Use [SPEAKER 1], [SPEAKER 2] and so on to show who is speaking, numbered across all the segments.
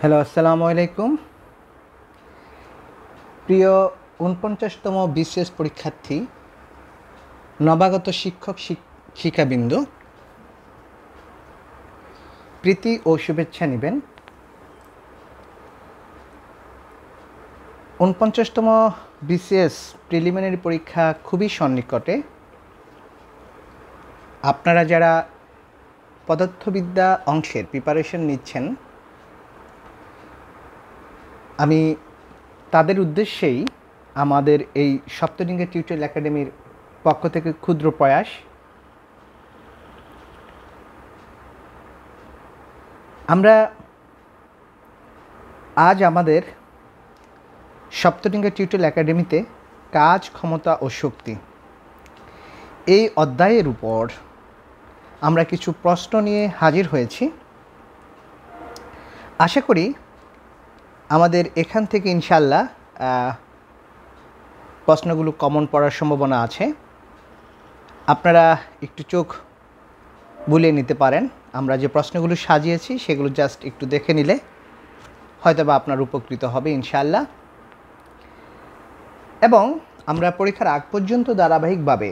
[SPEAKER 1] Hello, আসসালামু আলাইকুম। প্রিয় ৪৯তম বিসিএস পরীক্ষার্থী, নবাগত শিক্ষক শিক্ষাবৃন্দ, প্রীতি ও শুভেচ্ছা নেবেন। ৪৯তম বিসিএস প্রিলিমিনারি পরীক্ষা খুবই সন্নিকটে। আপনারা যারা পদার্থবিদ্যা অংশের প্রিপারেশন নিচ্ছেন, আমি তাদের উদ্দেশ্যেই আমাদের এই সপ্তডিঙ্গা টিউটোরিয়াল একাডেমির পক্ষ থেকে ক্ষুদ্র প্রয়াস। আমরা আজ আমাদের সপ্তডিঙ্গা টিউটোরিয়াল একাডেমিতে কাজ, ক্ষমতা ও শক্তি এই অধ্যায়ের উপর আমরা কিছু প্রশ্ন নিয়ে হাজির হয়েছি। আশা করি আমাদের এখান থেকে ইনশাল্লাহ প্রশ্নগুলো কমন পড়ার সম্ভাবনা আছে। আপনারা একটু চোখ বুলিয়ে নিতে পারেন। আমরা যে প্রশ্নগুলো সাজিয়েছি সেগুলো জাস্ট একটু দেখে নিলে হয়তোবা আপনার উপকৃত হবে ইনশাল্লাহ। এবং আমরা পরীক্ষার আগ পর্যন্ত ধারাবাহিকভাবে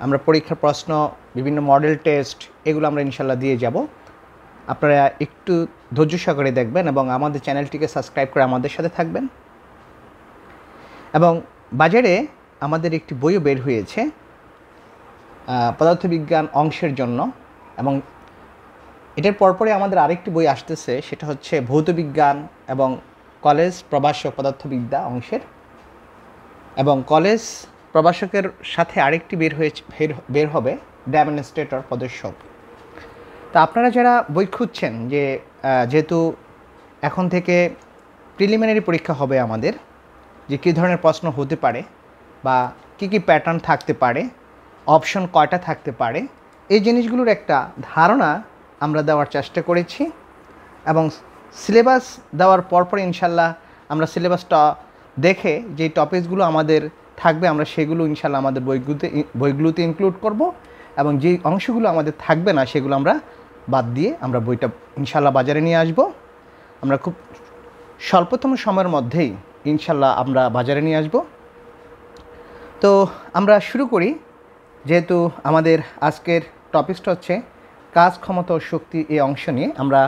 [SPEAKER 1] আমরা পরীক্ষার প্রশ্ন, বিভিন্ন মডেল টেস্ট এগুলো আমরা ইনশাল্লাহ দিয়ে যাব। আপনারা একটু ধৈর্য সহকারে দেখবেন এবং আমাদের চ্যানেলটিকে সাবস্ক্রাইব করে আমাদের সাথে থাকবেন। এবং বাজারে আমাদের একটি বইও বের হয়েছে পদার্থবিজ্ঞান অংশের জন্য, এবং এটার পরপরই আমাদের আরেকটি বই আসতেছে, সেটা হচ্ছে ভৌতবিজ্ঞান এবং কলেজ প্রভাষক পদার্থবিদ্যা অংশের। এবং কলেজ প্রভাষকের সাথে আরেকটি বের হবে ডেমনস্ট্রেটর প্রদর্শক। তা আপনারা যারা বই খুঁজছেন, যেহেতু এখন থেকে প্রিলিমিনারি পরীক্ষা হবে আমাদের, যে কী ধরনের প্রশ্ন হতে পারে বা কী কী প্যাটার্ন থাকতে পারে, অপশন কয়টা থাকতে পারে, এই জিনিসগুলোর একটা ধারণা আমরা দেওয়ার চেষ্টা করেছি। এবং সিলেবাস দেওয়ার পরপর ইনশাল্লাহ আমরা সিলেবাসটা দেখে যে টপিকসগুলো আমাদের থাকবে আমরা সেগুলো ইনশাল্লাহ আমাদের বইগুলোতে ইনক্লুড করব, এবং যেই অংশগুলো আমাদের থাকবে না সেগুলো আমরা বাদ দিয়ে আমরা বইটা ইনশাল্লাহ বাজারে নিয়ে আসব। আমরা খুব স্বল্পতম সময়ের মধ্যেই ইনশাল্লাহ আমরা বাজারে নিয়ে আসব। তো আমরা শুরু করি। যেহেতু আমাদের আজকের টপিকসটা হচ্ছে কাজ, ক্ষমতা ও শক্তি, এই অংশ নিয়ে আমরা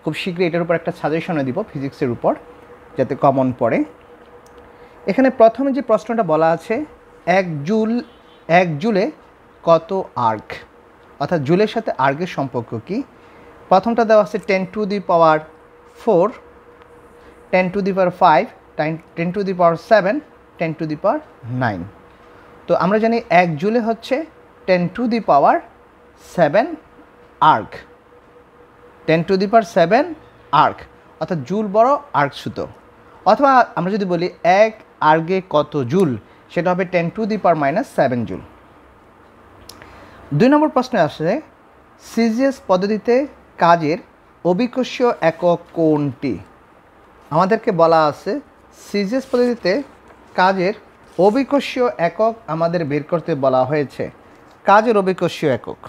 [SPEAKER 1] খুব শীঘ্রই এটার উপর একটা সাজেশনও দিব ফিজিক্সের উপর, যাতে কমন পড়ে। এখানে প্রথমে যে প্রশ্নটা বলা আছে, এক জুলে কত আর্ক, অর্থাৎ জুলের সাথে আর্কের সম্পর্ক কী। প্রথমটা দেওয়া আছে 10⁴, 10⁵, 10⁻⁷, 10⁻⁹। তো আমরা জানি 1 জুলে হচ্ছে 10⁷ আর্ক, 10⁷ আর্ক, অর্থাৎ জুল বড় আর্ক ছোট। অথবা আমরা যদি বলি 1 আর্গে কত জুল, সেটা হবে 10⁻⁻⁷ জুল। 2 নম্বর প্রশ্নে আসছে সিজিএস পদ্ধতিতে কাজের অভিকর্ষীয় একক কোনটি। আমাদেরকে বলা আছে সিজিএস পদ্ধতিতে কাজের অভিকর্ষীয় একক আমাদের বের করতে বলা হয়েছে। কাজের অভিকর্ষীয় একক,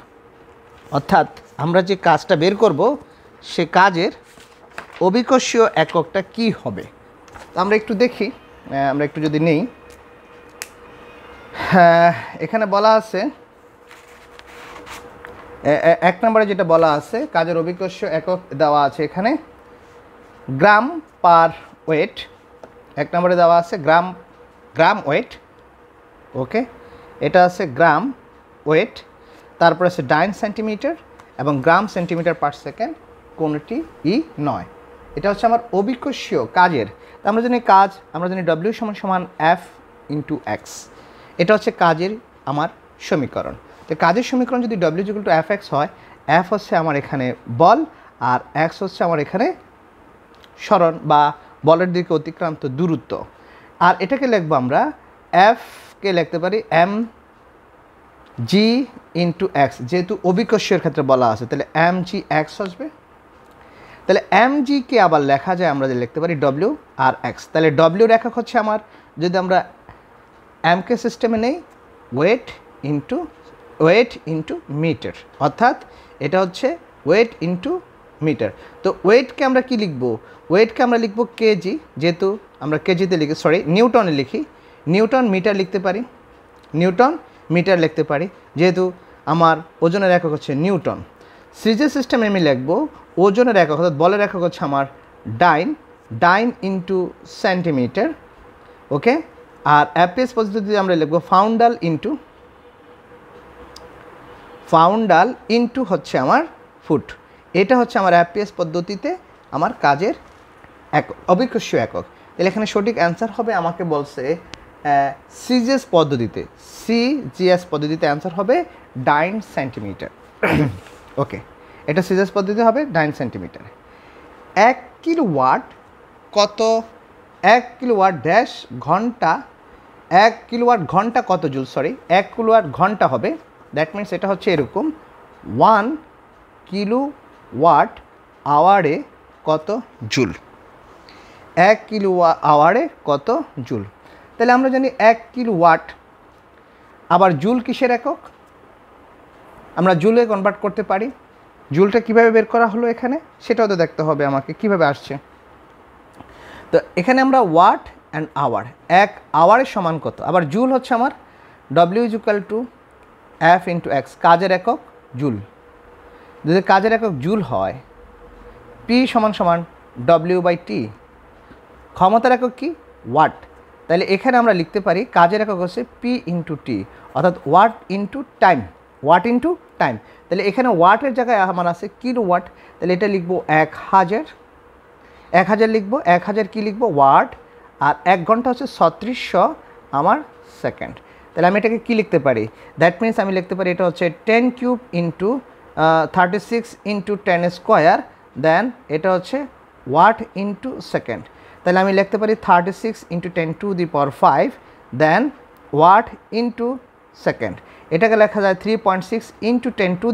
[SPEAKER 1] অর্থাৎ আমরা যে কাজটা বের করব সে কাজের অভিকর্ষীয় এককটা কি হবে। আমরা একটু দেখি, আমরা একটু যদি নেই, এখানে বলা আছে 1 নম্বরে যেটা বলা আছে কাজের অভিকর্ষীয় একক দেওয়া আছে এখানে গ্রাম পার ওয়েট। 1 নম্বরে দেওয়া আছে গ্রাম ওয়েট, ওকে, এটা আছে গ্রাম ওয়েট। তারপর আছে ডাইন সেন্টিমিটার এবং গ্রাম সেন্টিমিটার পার সেকেন্ড, কোনটি নয়। এটা হচ্ছে আমার অভিকর্ষীয় কাজের। আমরা জানি কাজ, আমরা জানি W = F/x, এটা হচ্ছে কাজের আমার সমীকরণ। তো কাজের সমীকরণ যদি W = Fx হয়, F হচ্ছে আমার এখানে বল আর x হচ্ছে আমার এখানে সরণ বা বলের দিকে অতিক্রান্ত দূরত্ব। আর এটাকে লিখবো আমরা, Fকে লিখতে পারি mg/x, যেহেতু অভিকর্ষীয় ক্ষেত্রে বলা আছে তাহলে mgx আসবে। তাহলে mgকে আবার লেখা যায়, আমরা লিখতে পারি W আর x। তাহলে W এর একক হচ্ছে আমার, যদি আমরা mকে সিস্টেমে নেই, weight into weight into metre, অর্থাৎ এটা হচ্ছে ওয়েট ইন্টু মিটার। তো ওয়েটকে আমরা কি লিখব? ওয়েটকে আমরা লিখব কেজি, যেহেতু আমরা কেজিতে লিখি, সরি নিউটনে লিখি, নিউটন মিটার লিখতে পারি, নিউটন মিটার লিখতে পারি, যেহেতু আমার ওজনের একক হচ্ছে নিউটন। সিরিজের সিস্টেমে আমি লিখব ওজনের একক অর্থাৎ বলের একক হচ্ছে আমার ডাইন, ডাইন ইন্টু সেন্টিমিটার, ওকে। আর অ্যাপিএস পদ্ধতিতে আমরা লিখব ফাউন্ডাল ইন্টু হচ্ছে আমার ফুট। এটা হচ্ছে আমার অ্যাপিএস পদ্ধতিতে আমার কাজের অভিকর্ষীয় একক। তাহলে এখানে সঠিক অ্যান্সার হবে, আমাকে বলছে সিজিএস পদ্ধতিতে, সিজিএস পদ্ধতিতে অ্যান্সার হবে ডাইন সেন্টিমিটার। ওকে, এটা সিজিএস পদ্ধতি হবে ডাইন সেন্টিমিটার। 1 কিলোওয়াট কত? 1 কিলোওয়াট ড্যাশ ঘন্টা, 1 কিলোওয়াট ঘন্টা কত জুল? সরি 1 কিলোওয়াট ঘন্টা হবে, দ্যাট মিনস এটা হচ্ছে এরকম 1 কিলোওয়াট আওয়ারে কত জুল, 1 কিলোওয়াট আওয়ারে কত জুল। তাহলে আমরা জানি 1 কিলোওয়াট, আবার জুল কিসের একক? আমরা জুলে কনভার্ট করতে পারি। জুলটা কিভাবে বের করা হলো এখানে, সেটাও তো দেখতে হবে আমাকে কিভাবে আসছে। তো এখানে আমরা ওয়াট অ্যান্ড আওয়ার, 1 আওয়ারের সমান কত, আবার জুল হচ্ছে আমার W = F × X, কাজের একক জুল। যদি কাজের একক জুল হয়, P = W/T, ক্ষমতার একক কি? ওয়াট। তাহলে এখানে আমরা লিখতে পারি কাজের একক হচ্ছে P × T, অর্থাৎ watt into time, watt into time. তাহলে এখানে ওয়াটের জায়গায় আমার আছে কিলোওয়াট, তাহলে এটা লিখব 1000, 1000 লিখব, 1000 কি লিখব? ওয়াট। আর 1 ঘন্টা হচ্ছে 3600 আমার সেকেন্ড। তাহলে আমি এটাকে কি লিখতে পারি? দ্যাট মিনস আমি লিখতে পারি এটা হচ্ছে 10³ × 36 × 10², দেন এটা হচ্ছে ওয়াট ইন্টু সেকেন্ড। তাহলে আমি লিখতে পারি 36 × 10⁵, দেন ওয়াট ইন্টু সেকেন্ড। এটাকে লেখা যায় 3.6 ×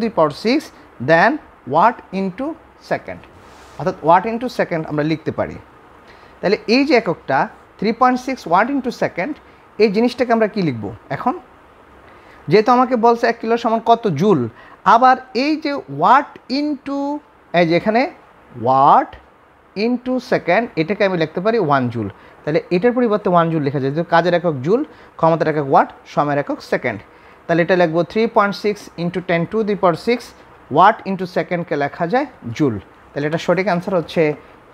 [SPEAKER 1] 10⁶, দেন ওয়াট ইন্টু সেকেন্ড, অর্থাৎ ওয়াট ইন্টু সেকেন্ড আমরা লিখতে পারি। তাহলে এই যে এককটা 3.6 ওয়াট ইন্টু সেকেন্ড, এই জিনিসটাকে আমরা কি লিখব এখন? যেহেতু আমাকে বলছে 1 কিলো সমান কত জুল, আবার এই যে ওয়াট ইন্টু, এই যে এখানে ওয়াট ইন্টু সেকেন্ড, এটাকে আমি লিখতে পারি 1 জুল। তাহলে এটার পরিবর্তে 1 জুল লেখা যায়, যেহেতু কাজের একক জুল, ক্ষমতার একক ওয়াট, সময়ের একক সেকেন্ড। তাহলে এটা লিখব 3.6 × 10⁶, ওয়াট ইন্টু সেকেন্ডকে লেখা যায় জুল। তাহলে এটা সঠিক অ্যান্সার হচ্ছে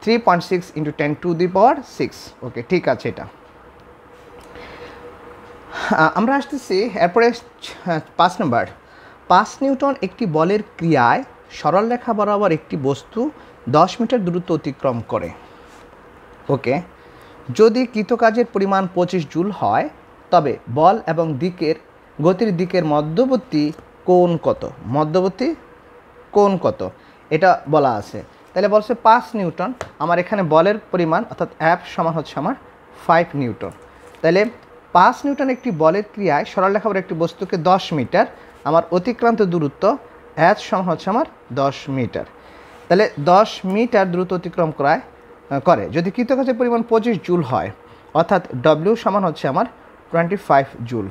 [SPEAKER 1] 3.6 × 10⁶। ওকে, ঠিক আছে। এটা আমরা আসতেছি এরপরে 5 নম্বর। 5 নিউটন একটি বলের ক্রিয়ায় সরল রেখা বরাবর একটি বস্তু 10 মিটার দূরত্ব অতিক্রম করে। ওকে, যদি কৃতকাজের পরিমাণ 25 জুল হয়, তবে বল এবং গতির দিকের মধ্যবর্তী কোণ কত? মধ্যবর্তী কোণ কত এটা বলা আছে। তাহলে বলছে 5 নিউটন, আমার এখানে বলের পরিমাণ অর্থাৎ F সমান হচ্ছে আমার 5 নিউটন। তাহলে 5 নিউটন একটি বলের ক্রিয়ায় সরলরেখা বরাবর একটি বস্তুকে 10 মিটার, আমার অতিক্রান্ত দূরত্ব H সমান হচ্ছে আমার 10 মিটার। তাহলে 10 মিটার দূরত্ব অতিক্রম করে যদি কৃতকাজের পরিমাণ 25 জুল হয়, অর্থাৎ W সমান হচ্ছে আমার 25 জুল।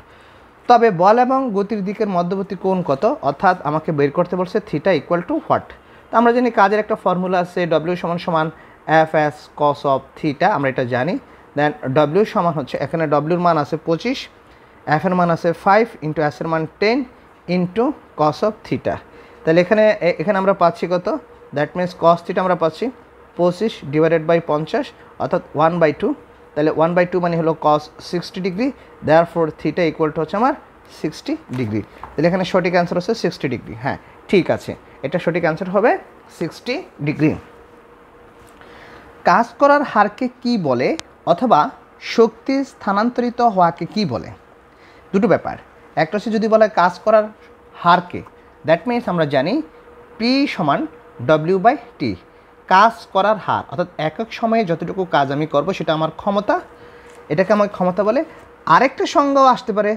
[SPEAKER 1] তবে বল এবং গতির দিকের মধ্যবর্তী কোণ কত? অর্থাৎ আমাকে বের করতে বলছে θ = হোয়াট। তো আমরা জানি কাজের একটা ফর্মুলা আছে, W সমান Fs cos of θ, আমরা এটা জানি। দেন W সমান হচ্ছে, এখানে Wর মান আছে 25, F এর মান আছে 5 × S এর মান 10 × cos of θ। তাহলে এখানে আমরা পাচ্ছি কত? দ্যাট মিনস cos θ আমরা পাচ্ছি 25 / 50, অর্থাৎ 1/2। তাহলে 1/2 মানে হলো cos 60 ডিগ্রি, দেয়ারফর θ = হচ্ছে আমার 60 ডিগ্রি। তাহলে এখানে সঠিক অ্যান্সার হচ্ছে 60 ডিগ্রি। হ্যাঁ, ঠিক আছে, এটা সঠিক অ্যান্সার হবে 60 ডিগ্রি। কাজ করার হারকে কি বলে, অথবা শক্তি স্থানান্তরিত হওয়াকে কি বলে? দুটো ব্যাপার। একটা হচ্ছে যদি বলে কাজ করার হারকে, দ্যাট মিনস আমরা জানি P = W/T, কাজ করার হার, অর্থাৎ একক সময়ে যতটুকু কাজ আমি করব সেটা আমার ক্ষমতা, এটাকে আমার ক্ষমতা বলে। আরেকটা সংজ্ঞাও আসতে পারে,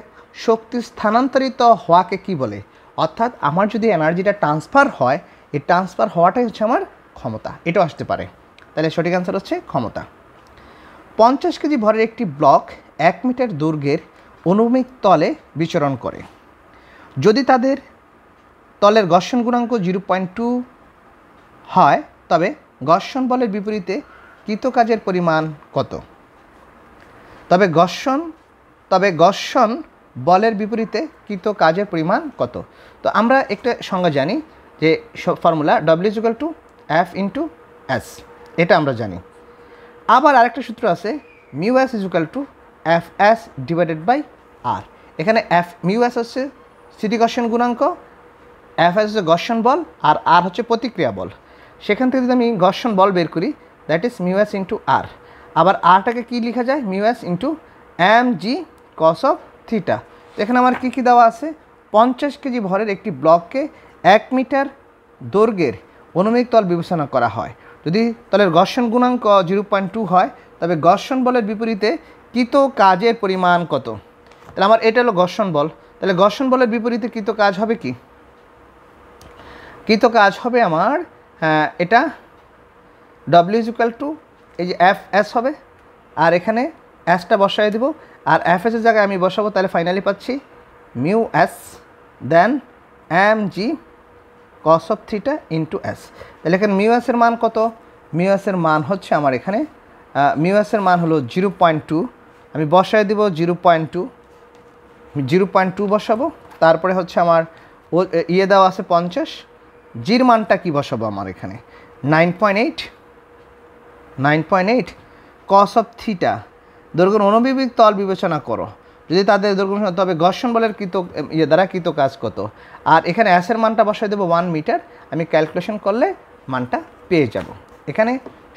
[SPEAKER 1] শক্তি স্থানান্তরিত হওয়াকে কি বলে, অর্থাৎ আমার যদি এনার্জিটা ট্রান্সফার হয়, এই ট্রান্সফার হওয়াটাই হচ্ছে আমার ক্ষমতা, এটাও আসতে পারে। তাহলে সঠিক অ্যান্সার হচ্ছে ক্ষমতা। 50 কেজি ভরের একটি ব্লক 1 মিটার দৈর্ঘ্যের অনুভূমিক তলে বিচরণ করে। যদি তাদের তলের ঘর্ষণ গুণাঙ্ক 0.2 হয় তবে ঘর্ষণ বলের বিপরীতে কৃত কাজের পরিমাণ কত? তবে ঘর্ষণ বলের বিপরীতে কৃত কাজের পরিমাণ কত? তো আমরা একটা সংজ্ঞা জানি যে ফর্মুলা W=F × S, এটা আমরা জানি। আবার আরেকটা সূত্র আছে μS = Fs/R। এখানে μS হচ্ছে স্থিতি ঘর্ষণ গুণাঙ্ক, Fs হচ্ছে ঘর্ষণ বল, আর R হচ্ছে প্রতিক্রিয়া বল। সেখান থেকে যদি আমি ঘর্ষণ বল বের করি, দ্যাট ইজ μS × R। আবার আরটাকে কি লেখা যায়? μS × mg cos of θ। এখানে আমার কি কি দেওয়া আছে? 50 কেজি ভরের একটি ব্লককে 1 মিটার দৈর্ঘ্যের অনুভূমিক তল বিবেচনা করা হয়। যদি তলের ঘর্ষণ গুণাঙ্ক 0.2 হয় তবে ঘর্ষণ বলের বিপরীতে কৃত কাজের পরিমাণ কত? তাহলে আমার এটা হলো ঘর্ষণ বল। তাহলে ঘর্ষণ বলের বিপরীতে কৃত কাজ হবে কি? কৃত কাজ হবে আমার এটা W= এই যে Fs হবে, আর এখানে এসটা বসাই দেব, আর Fs এর জায়গায় আমি বসাবো, তাহলে ফাইনালি পাচ্ছি μS then mg cos of θ × S। তাহলে এখানে μS এর মান কত? μS এর মান হচ্ছে আমার এখানে μS এর মান হলো 0.2। আমি বসাই দেব 0.2 বসাবো। তারপরে হচ্ছে আমার ইয়ে দেওয়া আছে 50, জির মানটা কি বসাবো আমার এখানে 9.8 cos of θ। দৈর্ঘ্যের অনুভূমিক তল বিবেচনা করো, যদি তাদের দৈর্ঘ্য, তবে ঘর্ষণ বলের দ্বারা কৃত কাজ কত? আর এখানে এসের মানটা বসাই দেবো 1 মিটার। আমি ক্যালকুলেশন করলে মানটা পেয়ে যাব। এখানে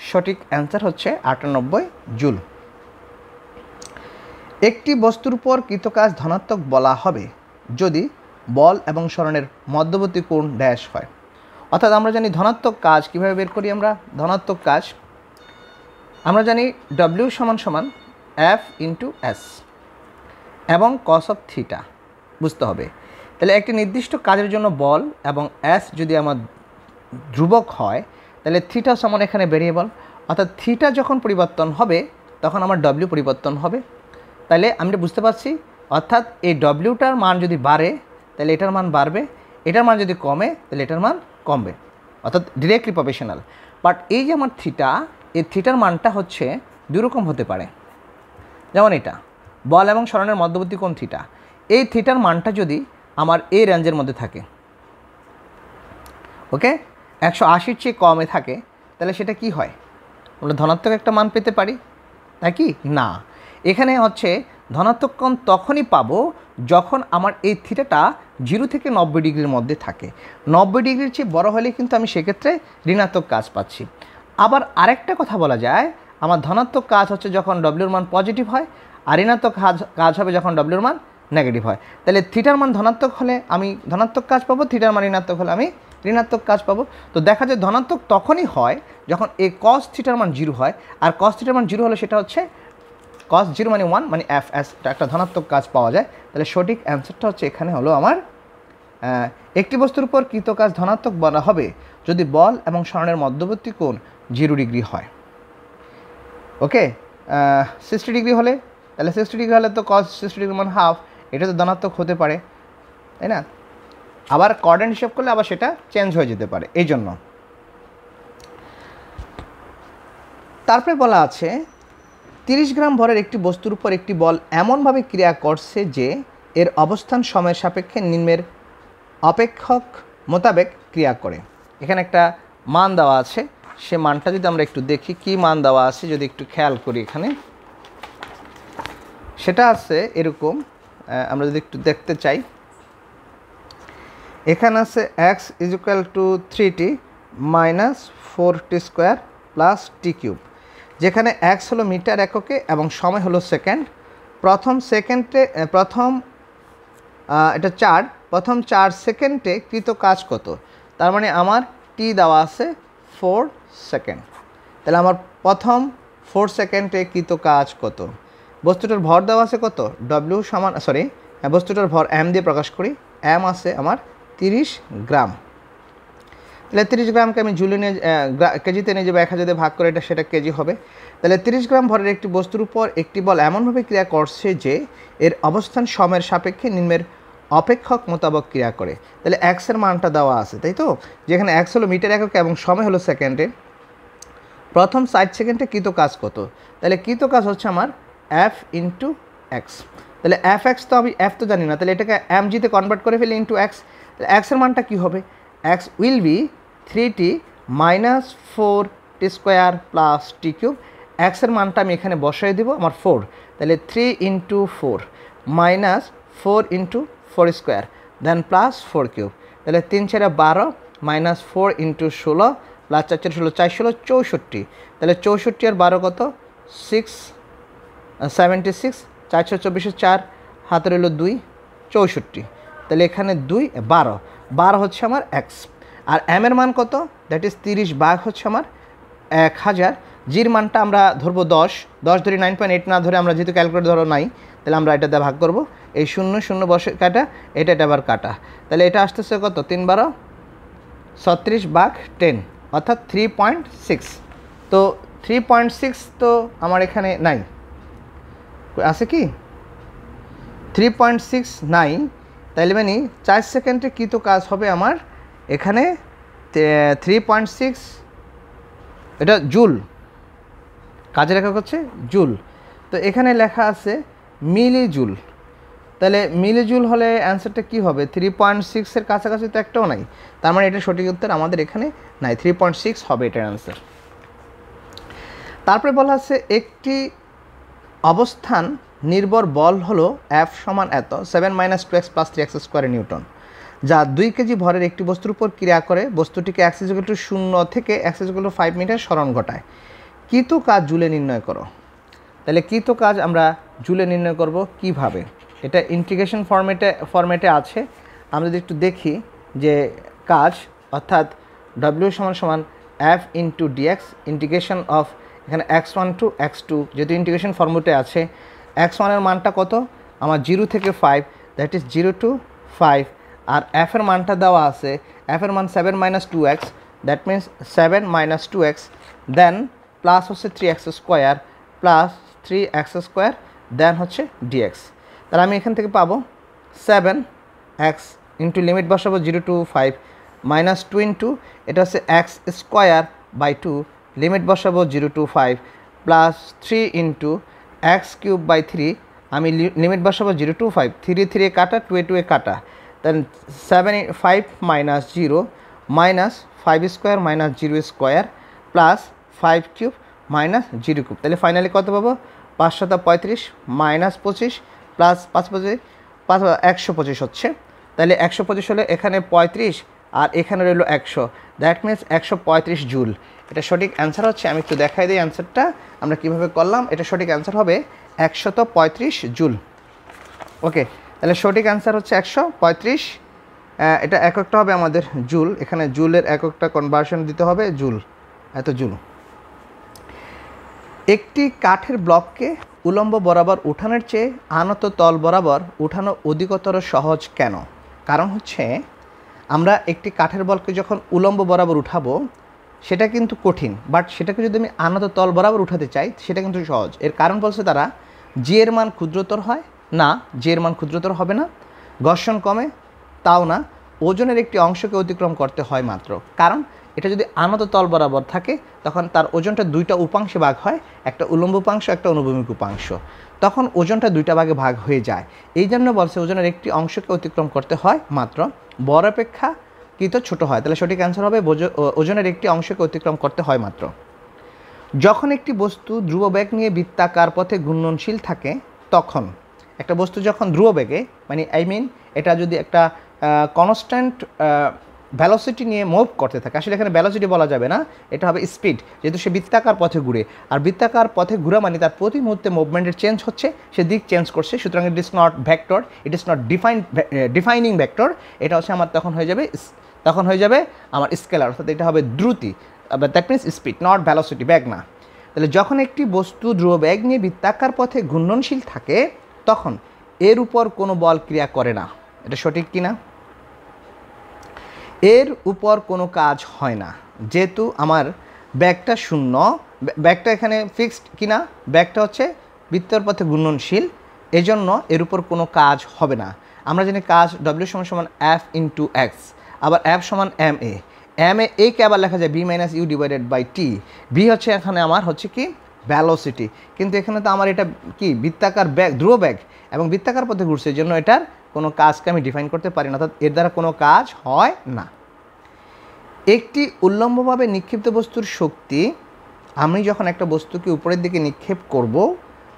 [SPEAKER 1] সঠিক অ্যান্সার হচ্ছে 98 জুল। একটি বস্তুর উপর কৃত কাজ ধনাত্মক বলা হবে যদি বল এবং সরণের মধ্যবর্তী কোণ ড্যাশ হয়। অর্থাৎ আমরা জানি ধনাত্মক কাজ কীভাবে বের করি। আমরা ধনাত্মক কাজ আমরা জানি W = F × S এবং cos of θ বুঝতে হবে। তাহলে একটি নির্দিষ্ট কাজের জন্য বল এবং S যদি আমার ধ্রুবক হয় তাহলে θ সমান এখানে ভেরিয়েবল, অর্থাৎ θ যখন পরিবর্তন হবে তখন আমার W পরিবর্তন হবে। তাহলে আমরা বুঝতে পারছি, অর্থাৎ এই Wটার মান যদি বাড়ে তাহলে এটার মান বাড়বে, এটার মান যদি কমে তাহলে এটার মান কমবে, অর্থাৎ ডিরেক্টলি প্রপোর্শনাল। বাট এই যে আমার θ, এই থিটার মানটা হচ্ছে দুই রকম হতে পারে। যেমন এটা বল এবং সরণের মধ্যবর্তী কোণ θ, এই থিটার মানটা যদি আমার এই রেঞ্জের মধ্যে থাকে, ওকে, 180-র চেয়ে কমে থাকে, তাহলে সেটা কি হয়? আমরা ধনাত্মক একটা মান পেতে পারি, তাই কি না? এখানে হচ্ছে ধনাত্মক কোণ তখনই পাবো যখন আমার এই থিটাটা 0 থেকে 90 ডিগ্রির মধ্যে থাকে। 90 ডিগ্রির চেয়ে বড় হলে কিন্তু আমি সেক্ষেত্রে ঋণাত্মক কাজ পাচ্ছি। আবার আরেকটা কথা বলা যায়, আমার ধনাত্মক কাজ হচ্ছে যখন ডব্লিউর মান পজিটিভ হয়, আর ঋণাত্মক কাজ হবে যখন ডব্লিউর মান নেগেটিভ হয়। তাহলে থিটার মান ধনাত্মক হলে আমি ধনাত্মক কাজ পাবো, থিটার মান ঋণাত্মক হলে আমি ঋণাত্মক কাজ পাবো। তো দেখা যায় ধনাত্মক তখনই হয় যখন এই cos থিটার মান 0 হয়, আর cos থিটার মান 0 হলে সেটা হচ্ছে cos 0 মানে 1 মানে Fs, একটা ধনাত্মক কাজ পাওয়া যায়। তাহলে সঠিক অ্যান্সারটা হচ্ছে এখানে হলো আমার একটি বস্তুর উপর কৃত কাজ ধনাত্মক বলা হবে যদি বল এবং সরণের মধ্যবর্তী কোণ 0 ডিগ্রি হয়। ওকে, 60 ডিগ্রি হলে, তাহলে 60 ডিগ্রি হলে তো cos 60 ডিগ্রি মান হাফ, এটা তো ধনাত্মক হতে পারে, তাই না? আবার কোঅর্ডিনেট হিসাব করলে আবার সেটা চেঞ্জ হয়ে যেতে পারে, এই জন্য। তারপরে বলা আছে 30 গ্রাম ভরের একটি বস্তুর উপর একটি বল এমনভাবে ক্রিয়া করছে যে এর অবস্থান সময়ের সাপেক্ষে নিম্নের অপেক্ষক মোতাবেক ক্রিয়া করে। এখানে একটা মান দেওয়া আছে, সে মানটা যদি আমরা একটু দেখি কি মান দেওয়া আছে, যদি একটু খেয়াল করি এখানে সেটা আছে এরকম। আমরা যদি একটু দেখতে চাই, এখানে আছে x = 3t - 4t² + t³, যেখানে x হলো মিটার এককে এবং সময় হলো সেকেন্ড। প্রথম 4 সেকেন্ডে কৃত কাজ কত? তার মানে আমার t দেওয়া আছে 4 সেকেন্ড। তাহলে আমার প্রথম 4 সেকেন্ডে কৃত কাজ কত? বস্তুটার ভর দেওয়া আছে কত? w সমান, বস্তুটার ভর m দিয়ে প্রকাশ করি, m আছে আমার 30 গ্রাম। তাহলে 30 গ্রামকে আমি জুলে নিয়ে কেজিতে নিয়ে যাবো, 1000 দিয়ে ভাগ করে এটা সেটা কেজি হবে। তাহলে 30 গ্রাম ভরের একটি বস্তুর উপর একটি বল এমনভাবে ক্রিয়া করছে যে এর অবস্থান সময়ের সাপেক্ষে নিম্নের অপেক্ষক মোতাবেক ক্রিয়া করে। তাহলে এক্সের মানটা দেওয়া আছে, তাই তো, যেখানে এক্স হলো মিটার একক এবং সময় হলো সেকেন্ডে। প্রথম 60 সেকেন্ডে কৃত কাজ কত? তাহলে কৃত কাজ হচ্ছে আমার এফ ইন্টু এক্স। তাহলে এফ এক্স তো আমি এফ তো জানি না, তাহলে এটাকে এম জিতে কনভার্ট করে ফেলি ইন্টু এক্স। তাহলে এক্সের মানটা কী হবে? X will be 3t minus 4t square plus T cube. এক্সের মানটা আমি এখানে বসাই দেবো আমার 4, তাহলে 3 into 4 minus 4 into 4 square then plus 4 cube. তাহলে 3 4 12 মাইনাস 4 ইন্টু 16 প্লাস 4 4 16 4 16 64। তাহলে 64 আর 12 কত? 76। 4 24 4 হাতের হলো 2 64। তাহলে এখানে 2 12 12 হচ্ছে আমার এক্স। আর এম এর মান কত? দ্যাট ইজ 30 ভাগ হচ্ছে আমার 1000। জির মানটা আমরা ধরবো 10 ধরি 9.8 না ধরে, আমরা যেহেতু ক্যালকুলেটর ধরো নাই, তাহলে আমরা এটা দিয়ে ভাগ করবো। এই 0 0 বসে কাটা, এটা আবার কাটা। তাহলে এটা আসতেছে কত? 3 12 36 ভাগ 10 অর্থাৎ 3.6। তো 3.6 তো আমার এখানে নাই, আছে কি? 3.6 নাই। তাইলে মানে 4 সেকেন্ডে কৃত কাজ হবে আমার এখানে 3.6, এটা জুল, কাজের একক হচ্ছে জুল। তো এখানে লেখা আছে মিলি জুল। তাহলে মিলি জুল হলে অ্যান্সারটা কী হবে? 3.6-এর কাছাকাছি তো একটাও নাই, তার মানে এটা সঠিক উত্তর আমাদের এখানে নাই, 3.6 হবে এটার অ্যান্সার। তারপরে বলা আছে একটি অবস্থান নির্ভর বল হলো এফ সমান এত 7 - 2x + 3x স্কোয়ার নিউটন, যা 2 কেজি ভরের একটি বস্তুর উপর ক্রিয়া করে বস্তুটিকে x = 0 থেকে x = 5 মিটার সরণ ঘটায়। কৃত কাজ জুলে নির্ণয় করো। তাহলে কৃত কাজ আমরা জুলে নির্ণয় করব কিভাবে? এটা ইন্টিগ্রেশন ফরম্যাটে আছে। আমরা যদি একটু দেখি যে কাজ অর্থাৎ w = f × dx integration of এখানে x1 to x2, যেহেতু ইন্টিগ্রেশন ফর্মুলাতে আছে। x1 এর মানটা কত? আমার 0 থেকে 5, দ্যাট ইজ 0 to 5। আর f এর মানটা দেওয়া আছে, f এর মান 7 - 2x, that means 7 - 2x then plus হচ্ছে 3x square plus 3x square then হচ্ছে dx। তাহলে আমি এখান থেকে পাবো 7x ইন্টু লিমিট বসাবো 0 to 5 মাইনাস 2 ইন্টু এটা হচ্ছে x স্কোয়ার বাই 2 লিমিট বসাবো 0 to 5 plus 3 into x cube by 3 আমি লিমিট বসাবো 0 to 5, 3 3 কাটা 2 2 কাটা, দেন 5 minus 0 minus 5 square minus 0 square plus 5 cube minus 0 cube. তাহলে ফাইনালি কত পাবো? 5 × 35 মাইনাস 25 প্লাস 5 25 125 হচ্ছে। তাহলে 125 হলে এখানে 35 আর এখানে রইল 100, দ্যাট মিনস 135 জুল। এটা সঠিক অ্যান্সার হচ্ছে। আমি একটু দেখাই দিই অ্যান্সারটা আমরা কীভাবে করলাম। এটা সঠিক অ্যান্সার হবে 135 জুল। ওকে, তাহলে সঠিক অ্যান্সার হচ্ছে 135। এটা এককটা হবে আমাদের জুল, এখানে জুলের এককটা কনভার্সন দিতে হবে জুল, এত জুল। একটি কাঠের ব্লককে উলম্ব বরাবর উঠানোর চেয়ে আনত তল বরাবর উঠানো অধিকতর সহজ কেন? কারণ হচ্ছে আমরা একটি কাঠের বলকে যখন উলম্ব বরাবর উঠাবো সেটা কিন্তু কঠিন, বাট সেটাকে যদি আমি আনত তল বরাবর উঠাতে চাই সেটা কিন্তু সহজ। এর কারণ বলছে তারা জি এর মান ক্ষুদ্রতর হয় না, জি এর মান ক্ষুদ্রতর হবে না, ঘর্ষণ কমে তাও না, ওজনের একটি অংশকে অতিক্রম করতে হয় মাত্র। কারণ এটা যদি আনত তল বরাবর থাকে তখন তার ওজনটা দুইটা উপাংশে ভাগ হয়, একটা উলম্ব উপাংশ একটা অনুভূমিক উপাংশ, তখন ওজনটা দুইটা ভাগে ভাগ হয়ে যায়। এই জন্য বলছে ওজনের একটি অংশকে অতিক্রম করতে হয় মাত্র, বড় অপেক্ষা কিন্তু ছোট হয়। তাহলে সঠিক অ্যান্সার হবে ওজনের একটি অংশকে অতিক্রম করতে হয় মাত্র। যখন একটি বস্তু ধ্রুব বেগ নিয়ে বৃত্তাকার পথে ঘূর্ণনশীল থাকে তখন, একটা বস্তু যখন ধ্রুব বেগে মানে এটা যদি একটা কনস্ট্যান্ট ভ্যালোসিটি নিয়ে মুভ করতে থাকে, আসলে এখানে ভ্যালোসিটি বলা যাবে না, এটা হবে স্পিড, যেহেতু সে বৃত্তাকার পথে ঘুরে, আর বৃত্তাকার পথে ঘুরা মানে তার প্রতি মুহূর্তে মুভমেন্টের চেঞ্জ হচ্ছে, সে দিক চেঞ্জ করছে, সুতরাং it is not vector, it is not defining vector, এটা হচ্ছে আমার তখন হয়ে যাবে আমার স্কেলার, অর্থাৎ এটা হবে দ্রুতি, that means speed, not velocity, bag না। তাহলে যখন একটি বস্তু ধ্রুব বেগ নিয়ে বৃত্তাকার পথে ঘূর্ণনশীল থাকে তখন এর উপর কোনো বল ক্রিয়া করে না। এটা সঠিক কি না? এর উপর কোনো কাজ হয় না, যেহেতু আমার ব্যাগটা শূন্য, ব্যাগটা এখানে ফিক্সড কিনা, ব্যাগটা হচ্ছে বৃত্তের পথে ঘূর্ণনশীল, এজন্য এর উপর কোনো কাজ হবে না। আমরা জানি কাজ ডব্লিউ সমান সমান এফ ইন্টু এক্স, আবার এফ সমান এম এ, কে আবার লেখা যায় V minus U divided by T. V হচ্ছে এখানে আমার হচ্ছে কি ভ্যালোসিটি, কিন্তু এখানে তো আমার এটা কি বৃত্তাকার ব্যাগ, ধ্রুব ব্যাগ এবং বৃত্তাকার পথে ঘুরছে, এই জন্য এটার কোনো কাজকে আমি ডিফাইন করতে পারি না, অর্থাৎ এর দ্বারা কোনো কাজ হয় না। একটি উল্লম্বভাবে নিক্ষিপ্ত বস্তুর শক্তি, আমি যখন একটা বস্তুকে উপরের দিকে নিক্ষেপ করব,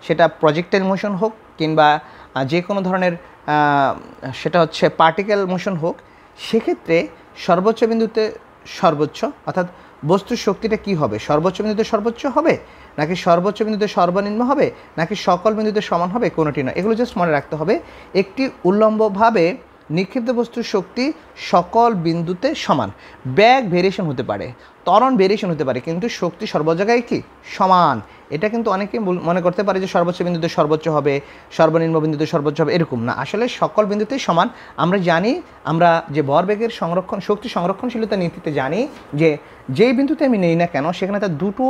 [SPEAKER 1] সেটা প্রজেক্টাইল মোশন হোক কিংবা যে কোনো ধরনের সেটা হচ্ছে পার্টিকেল মোশন হোক, সেক্ষেত্রে সর্বোচ্চ বিন্দুতে সর্বোচ্চ, অর্থাৎ বস্তুর শক্তিটা কি হবে, সর্বোচ্চ বিন্দুতে সর্বোচ্চ হবে নাকি সর্বোচ্চ বিন্দুতে সর্বনিম্ন হবে নাকি সকল বিন্দুতে সমান হবে, কোনোটি না। এগুলো জাস্ট মনে রাখতে হবে। একটি উল্লম্বভাবে নিক্ষিপ্ত বস্তুর শক্তি সকল বিন্দুতে সমান। ব্যাগ ভেরিয়েশন হতে পারে, ত্বরণ ভেরিয়েশন হতে পারে, কিন্তু শক্তি সর্ব জায়গায় কি সমান। এটা কিন্তু অনেকেই মনে করতে পারে যে সর্বোচ্চ বিন্দুতে সর্বোচ্চ হবে, সর্বনিম্ন বিন্দুতে সর্বোচ্চ হবে, এরকম না। আসলে সকল বিন্দুতেই সমান। আমরা জানি, আমরা যে ভরবেগের সংরক্ষণ শক্তি সংরক্ষণশীলতা নীতিতে জানি যে যেই বিন্দুতে আমি নেই না কেন সেখানে তার দুটো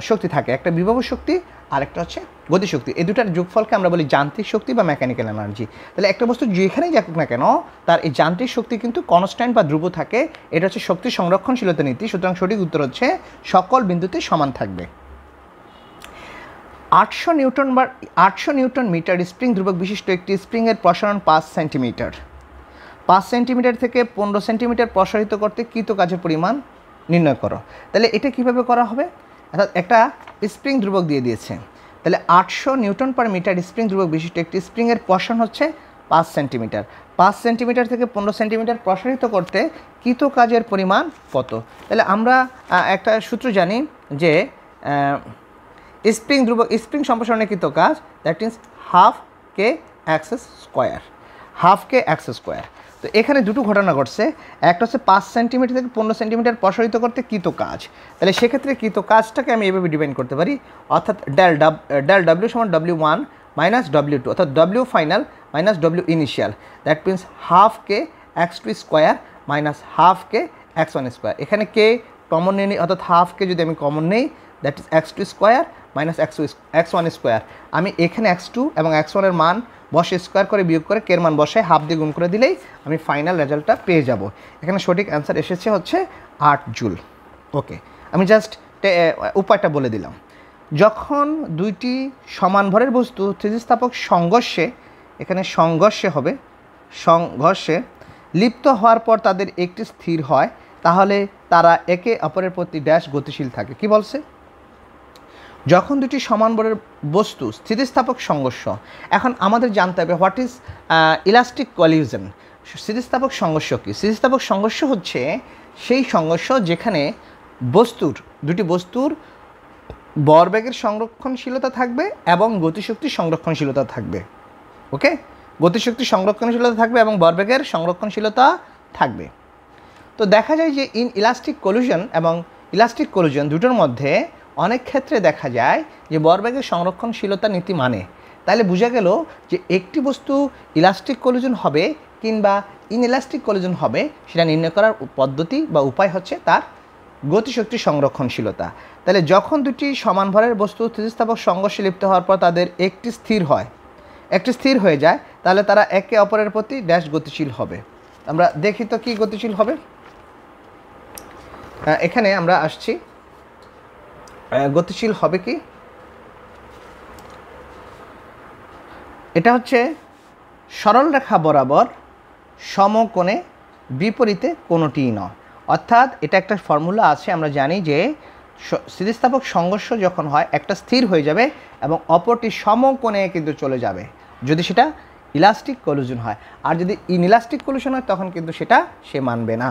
[SPEAKER 1] শক্তি থাকে, একটা বিভব শক্তি আর একটা হচ্ছে গতিশক্তি। এই দুটার যোগফলকে আমরা বলি যান্ত্রিক শক্তি বা মেকানিক্যাল এনার্জি। তাহলে একটা বস্তু যেখানেই যাক না কেন তার এই যান্ত্রিক শক্তি কিন্তু কনস্ট্যান্ট বা ধ্রুব থাকে। এটা হচ্ছে শক্তি সংরক্ষণশীলতা নীতি। সুতরাং সঠিক উত্তর হচ্ছে সকল বিন্দুতে সমান থাকবে। 800 নিউটন মিটার স্প্রিং ধ্রুবক বিশিষ্ট একটি স্প্রিংয়ের প্রসারণ 5 সেন্টিমিটার। 5 সেন্টিমিটার থেকে 15 সেন্টিমিটার প্রসারিত করতে কৃত কাজের পরিমাণ নির্ণয় করো। তাহলে এটা কিভাবে করা হবে? অর্থাৎ একটা স্প্রিং ধ্রুবক দিয়ে দিয়েছে, তাহলে 800 নিউটন পার মিটার স্প্রিং ধ্রুবক বিশিষ্ট একটি স্প্রিংয়ের প্রসারণ হচ্ছে 5 সেন্টিমিটার। 5 সেন্টিমিটার থেকে 15 সেন্টিমিটার প্রসারিত করতে কৃত কাজের পরিমাণ কত? তাহলে আমরা একটা সূত্র জানি যে স্প্রিং সম্প্রসারণের কৃত কাজ that means half K x square, half K x square. তো এখানে দুটো ঘটনা ঘটছে, একটা হচ্ছে 5 সেন্টিমিটার থেকে 15 সেন্টিমিটার প্রসারিত করতে কৃত কাজ। তাহলে সেক্ষেত্রে কৃত কাজটাকে আমি এভাবে ডিফাইন করতে পারি, অর্থাৎ ডেল ডাব্লিউ সমান W1 মাইনাস W2, অর্থাৎ W final minus W initial, that means half K x2 square minus half K x1 square. এখানে কে কমন নিই, অর্থাৎ হাফ কে যদি আমি কমন নেই that is x2 square minus x1 square. আমি এখানে x2 এবং x1 এর মান বসে স্কোয়ার করে বিয়োগ করে কের মান বসায় হাফ দিয়ে গুণ করে দিলেই আমি ফাইনাল রেজাল্টটা পেয়ে যাব। এখানে সঠিক অ্যান্সার এসেছে হচ্ছে 8 জুল। ওকে, আমি জাস্ট উপায়টা বলে দিলাম। যখন দুইটি সমান ভরের বস্তু স্থিতিস্থাপক সংঘর্ষে, এখানে সংঘর্ষে হবে, সংঘর্ষে লিপ্ত হওয়ার পর তাদের একটি স্থির হয়, তাহলে তারা একে অপরের প্রতি ড্যাশ গতিশীল থাকে। কি বলছে? যখন দুটি সমান ভরের বস্তু স্থিতিস্থাপক সংঘর্ষ, এখন আমাদের জানতে হবে হোয়াট ইজ ইলাস্টিক কলিউশন। স্থিতিস্থাপক সংঘর্ষ কী? স্থিতিস্থাপক সংঘর্ষ হচ্ছে সেই সংঘর্ষ যেখানে দুটি বস্তুর ভরবেগের সংরক্ষণশীলতা থাকবে এবং গতিশক্তির সংরক্ষণশীলতা থাকবে। ওকে, গতিশক্তির সংরক্ষণশীলতা থাকবে এবং ভরবেগের সংরক্ষণশীলতা থাকবে। তো দেখা যায় যে ইলাস্টিক কলিউশন এবং ইলাস্টিক কলিউশন দুটোর মধ্যে অনেক ক্ষেত্রে দেখা যায় যে ভরবেগের সংরক্ষণশীলতা নীতি মানে। তাহলে বোঝা গেল যে একটি বস্তু ইলাস্টিক কলিউশন হবে কিংবা ইনইলাস্টিক কলিউশন হবে সেটা নির্ণয় করার পদ্ধতি বা উপায় হচ্ছে তার গতিশক্তি সংরক্ষণশীলতা। তাহলে যখন দুটি সমান ভরের বস্তু স্থিতিস্থাপক সংঘর্ষে লিপ্ত হওয়ার পর তাদের একটি স্থির হয়ে যায়, তাহলে তারা একে অপরের প্রতি ড্যাশ গতিশীল হবে। আমরা দেখি তো কি গতিশীল হবে। এখানে আমরা আসছি, গতিশীল হবে কি, এটা হচ্ছে সরল রেখা বরাবর সমকোণে বিপরীতে কোনোটিই নয়। অর্থাৎ এটা একটা ফর্মুলা আছে, আমরা জানি যে স্থিতিস্থাপক সংঘর্ষ যখন হয় একটা স্থির হয়ে যাবে এবং অপরটি সমকোণে কিন্তু চলে যাবে যদি সেটা ইলাস্টিক কলিউশন হয়, আর যদি ইনইলাস্টিক কলিউশন হয় তখন কিন্তু সেটা সে মানবে না।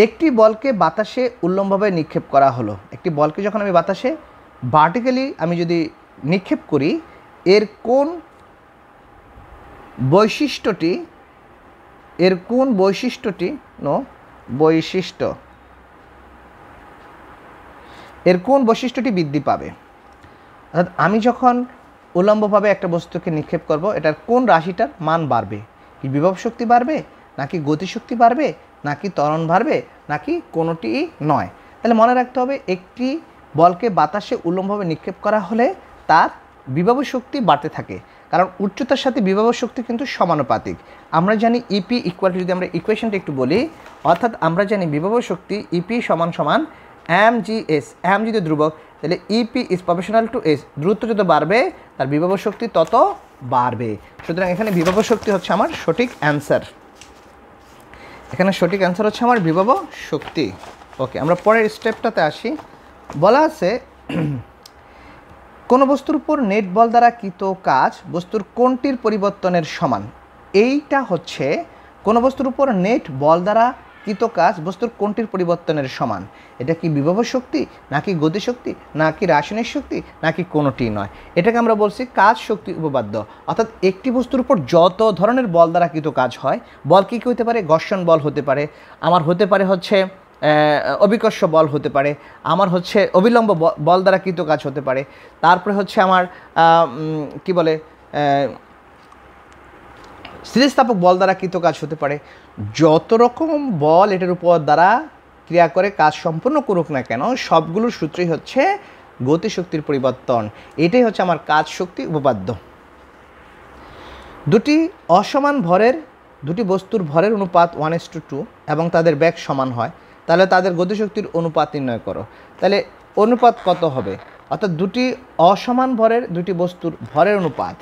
[SPEAKER 1] একটি বলকে বাতাসে উল্লম্বভাবে নিক্ষেপ করা হলো। একটি বলকে যখন আমি বাতাসে ভার্টিক্যালি আমি যদি নিক্ষেপ করি, এর কোন বৈশিষ্ট্যটি বৃদ্ধি পাবে। অর্থাৎ আমি যখন উল্লম্বভাবে একটা বস্তুকে নিক্ষেপ করব, এটার কোন রাশিটার মান বাড়বে? কি বিভব শক্তি বাড়বে, নাকি গতিশক্তি বাড়বে, নাকি ত্বরণ বাড়বে, নাকি কোনোটিই নয়? তাহলে মনে রাখতে হবে একটি বলকে বাতাসে উল্লম্বভাবে নিক্ষেপ করা হলে তার বিভব শক্তি বাড়তে থাকে, কারণ উচ্চতার সাথে বিভব শক্তি কিন্তু সমানুপাতিক। আমরা জানি ইপি ইকুয়াল টু, যদি আমরা ইকুয়েশনটা একটু বলি, অর্থাৎ আমরা জানি বিভব শক্তি ইপি সমান সমান এম জি এস। এম যদি ধ্রুবক, তাহলে EP is proportional to S. দূরত্ব যত বাড়বে তার বিভব শক্তি তত বাড়বে। সুতরাং এখানে বিভব শক্তি হচ্ছে আমার সঠিক অ্যান্সার। এখানে সঠিক অ্যান্সার হচ্ছে আমার বিভব শক্তি। ওকে, আমরা পরের স্টেপটাতে আসি। বলা আছে কোনো বস্তুর উপর নেট বল দ্বারা কৃত কাজ বস্তুর কোনটির পরিবর্তনের সমান। এইটা হচ্ছে কোনো বস্তুর উপর নেট বল দ্বারা কৃত কাজ বস্তুর কোনটির পরিবর্তনের সমান। এটা কি বিভব শক্তি, নাকি গতিশক্তি, নাকি রাসায়নিক শক্তি, নাকি কোনোটি নয়? এটাকে আমরা বলছি কাজ শক্তি উপপাদ্য। অর্থাৎ একটি বস্তুর উপর যত ধরনের বল দ্বারা কৃত কাজ হয়, বল কী কী হতে পারে? ঘর্ষণ বল হতে পারে, আমার হতে পারে হচ্ছে অভিকর্ষ বল হতে পারে, আমার হচ্ছে অবিলম্ব বল দ্বারা কৃত কাজ হতে পারে, তারপরে হচ্ছে আমার কি বলে স্থিতিস্থাপক বল দ্বারা কৃত কাজ হতে পারে। যত রকম বল এটার উপর দ্বারা ক্রিয়া করে কাজ সম্পূর্ণ করুক না কেন, সবগুলোর সূত্রই হচ্ছে গতিশক্তির পরিবর্তন। এটাই হচ্ছে আমার কাজ শক্তি উপপাদ্য। দুটি অসমান ভরের দুটি বস্তুর ভরের অনুপাত 1:2 এবং তাদের বেগ সমান হয়, তাহলে তাদের গতিশক্তির অনুপাত নির্ণয় করো। তাহলে অনুপাত কত হবে? অর্থাৎ দুটি অসমান ভরের দুটি বস্তুর ভরের অনুপাত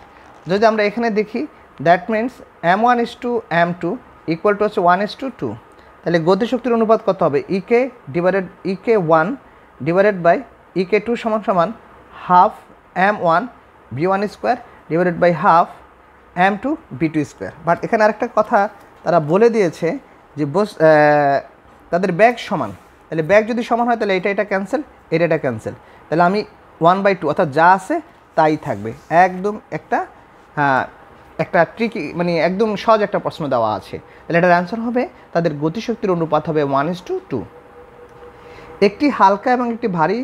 [SPEAKER 1] যদি আমরা এখানে দেখি, that means m1:m2 equal to হচ্ছে 1:2। তাহলে গতিশক্তির অনুপাত কত হবে? EK1 ডিভাইডেড বাই EK2 সমান সমান half m1 v1 square divided by half m2 v2 square. But এখানে আরেকটা কথা তারা বলে দিয়েছে যে তাদের ব্যাগ সমান। তাহলে ব্যাগ যদি সমান হয় তাহলে এটা ক্যান্সেল, এটা ক্যান্সেল। তাহলে আমি 1/2 অর্থাৎ যা আছে তাই থাকবে। একদম একটা ট্রিকি, মানে একদম সহজ একটা প্রশ্ন দেওয়া আছে। তাহলে এটার অ্যান্সার হবে তাদের গতিশক্তির অনুপাত হবে 1:2। একটি হালকা এবং একটি ভারী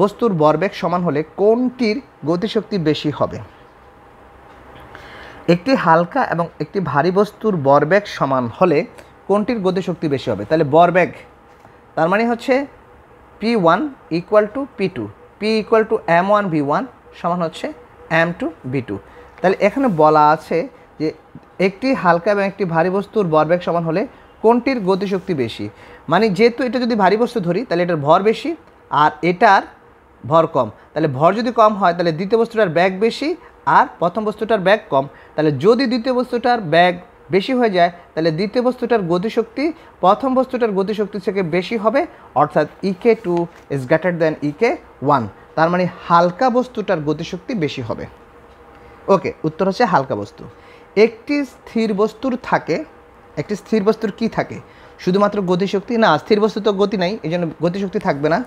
[SPEAKER 1] বস্তুর ভরবেগ সমান হলে কোনটির গতিশক্তি বেশি হবে? একটি হালকা এবং একটি ভারী বস্তুর ভরবেগ সমান হলে কোনটির গতিশক্তি বেশি হবে? তাহলে ভরবেগ তার মানে হচ্ছে P1 equal to P2, P equal to m1 v1 সমান হচ্ছে m2 v2। তাহলে এখানে বলা আছে যে একটি হালকা এবং একটি ভারী বস্তুর ভরবেগ সমান হলে কোনটির গতিশক্তি বেশি। মানে যেহেতু এটা যদি ভারী বস্তু ধরি তাহলে এটার ভর বেশি আর এটার ভর কম। তাহলে ভর যদি কম হয় তাহলে দ্বিতীয় বস্তুটার ব্যাগ বেশি আর প্রথম বস্তুটার ব্যাগ কম। তাহলে যদি দ্বিতীয় বস্তুটার ব্যাগ বেশি হয়ে যায় তাহলে দ্বিতীয় বস্তুটার গতিশক্তি প্রথম বস্তুটার গতিশক্তি থেকে বেশি হবে, অর্থাৎ EK2 is greater than EK1। তার মানে হালকা বস্তুটার গতিশক্তি বেশি হবে। ওকে, উত্তর হচ্ছে হালকা বস্তু। একটি স্থির বস্তুর কি থাকে? শুধুমাত্র গতিশক্তি না, স্থির বস্তু তো গতি নাই, এই জন্য গতিশক্তি থাকবে না।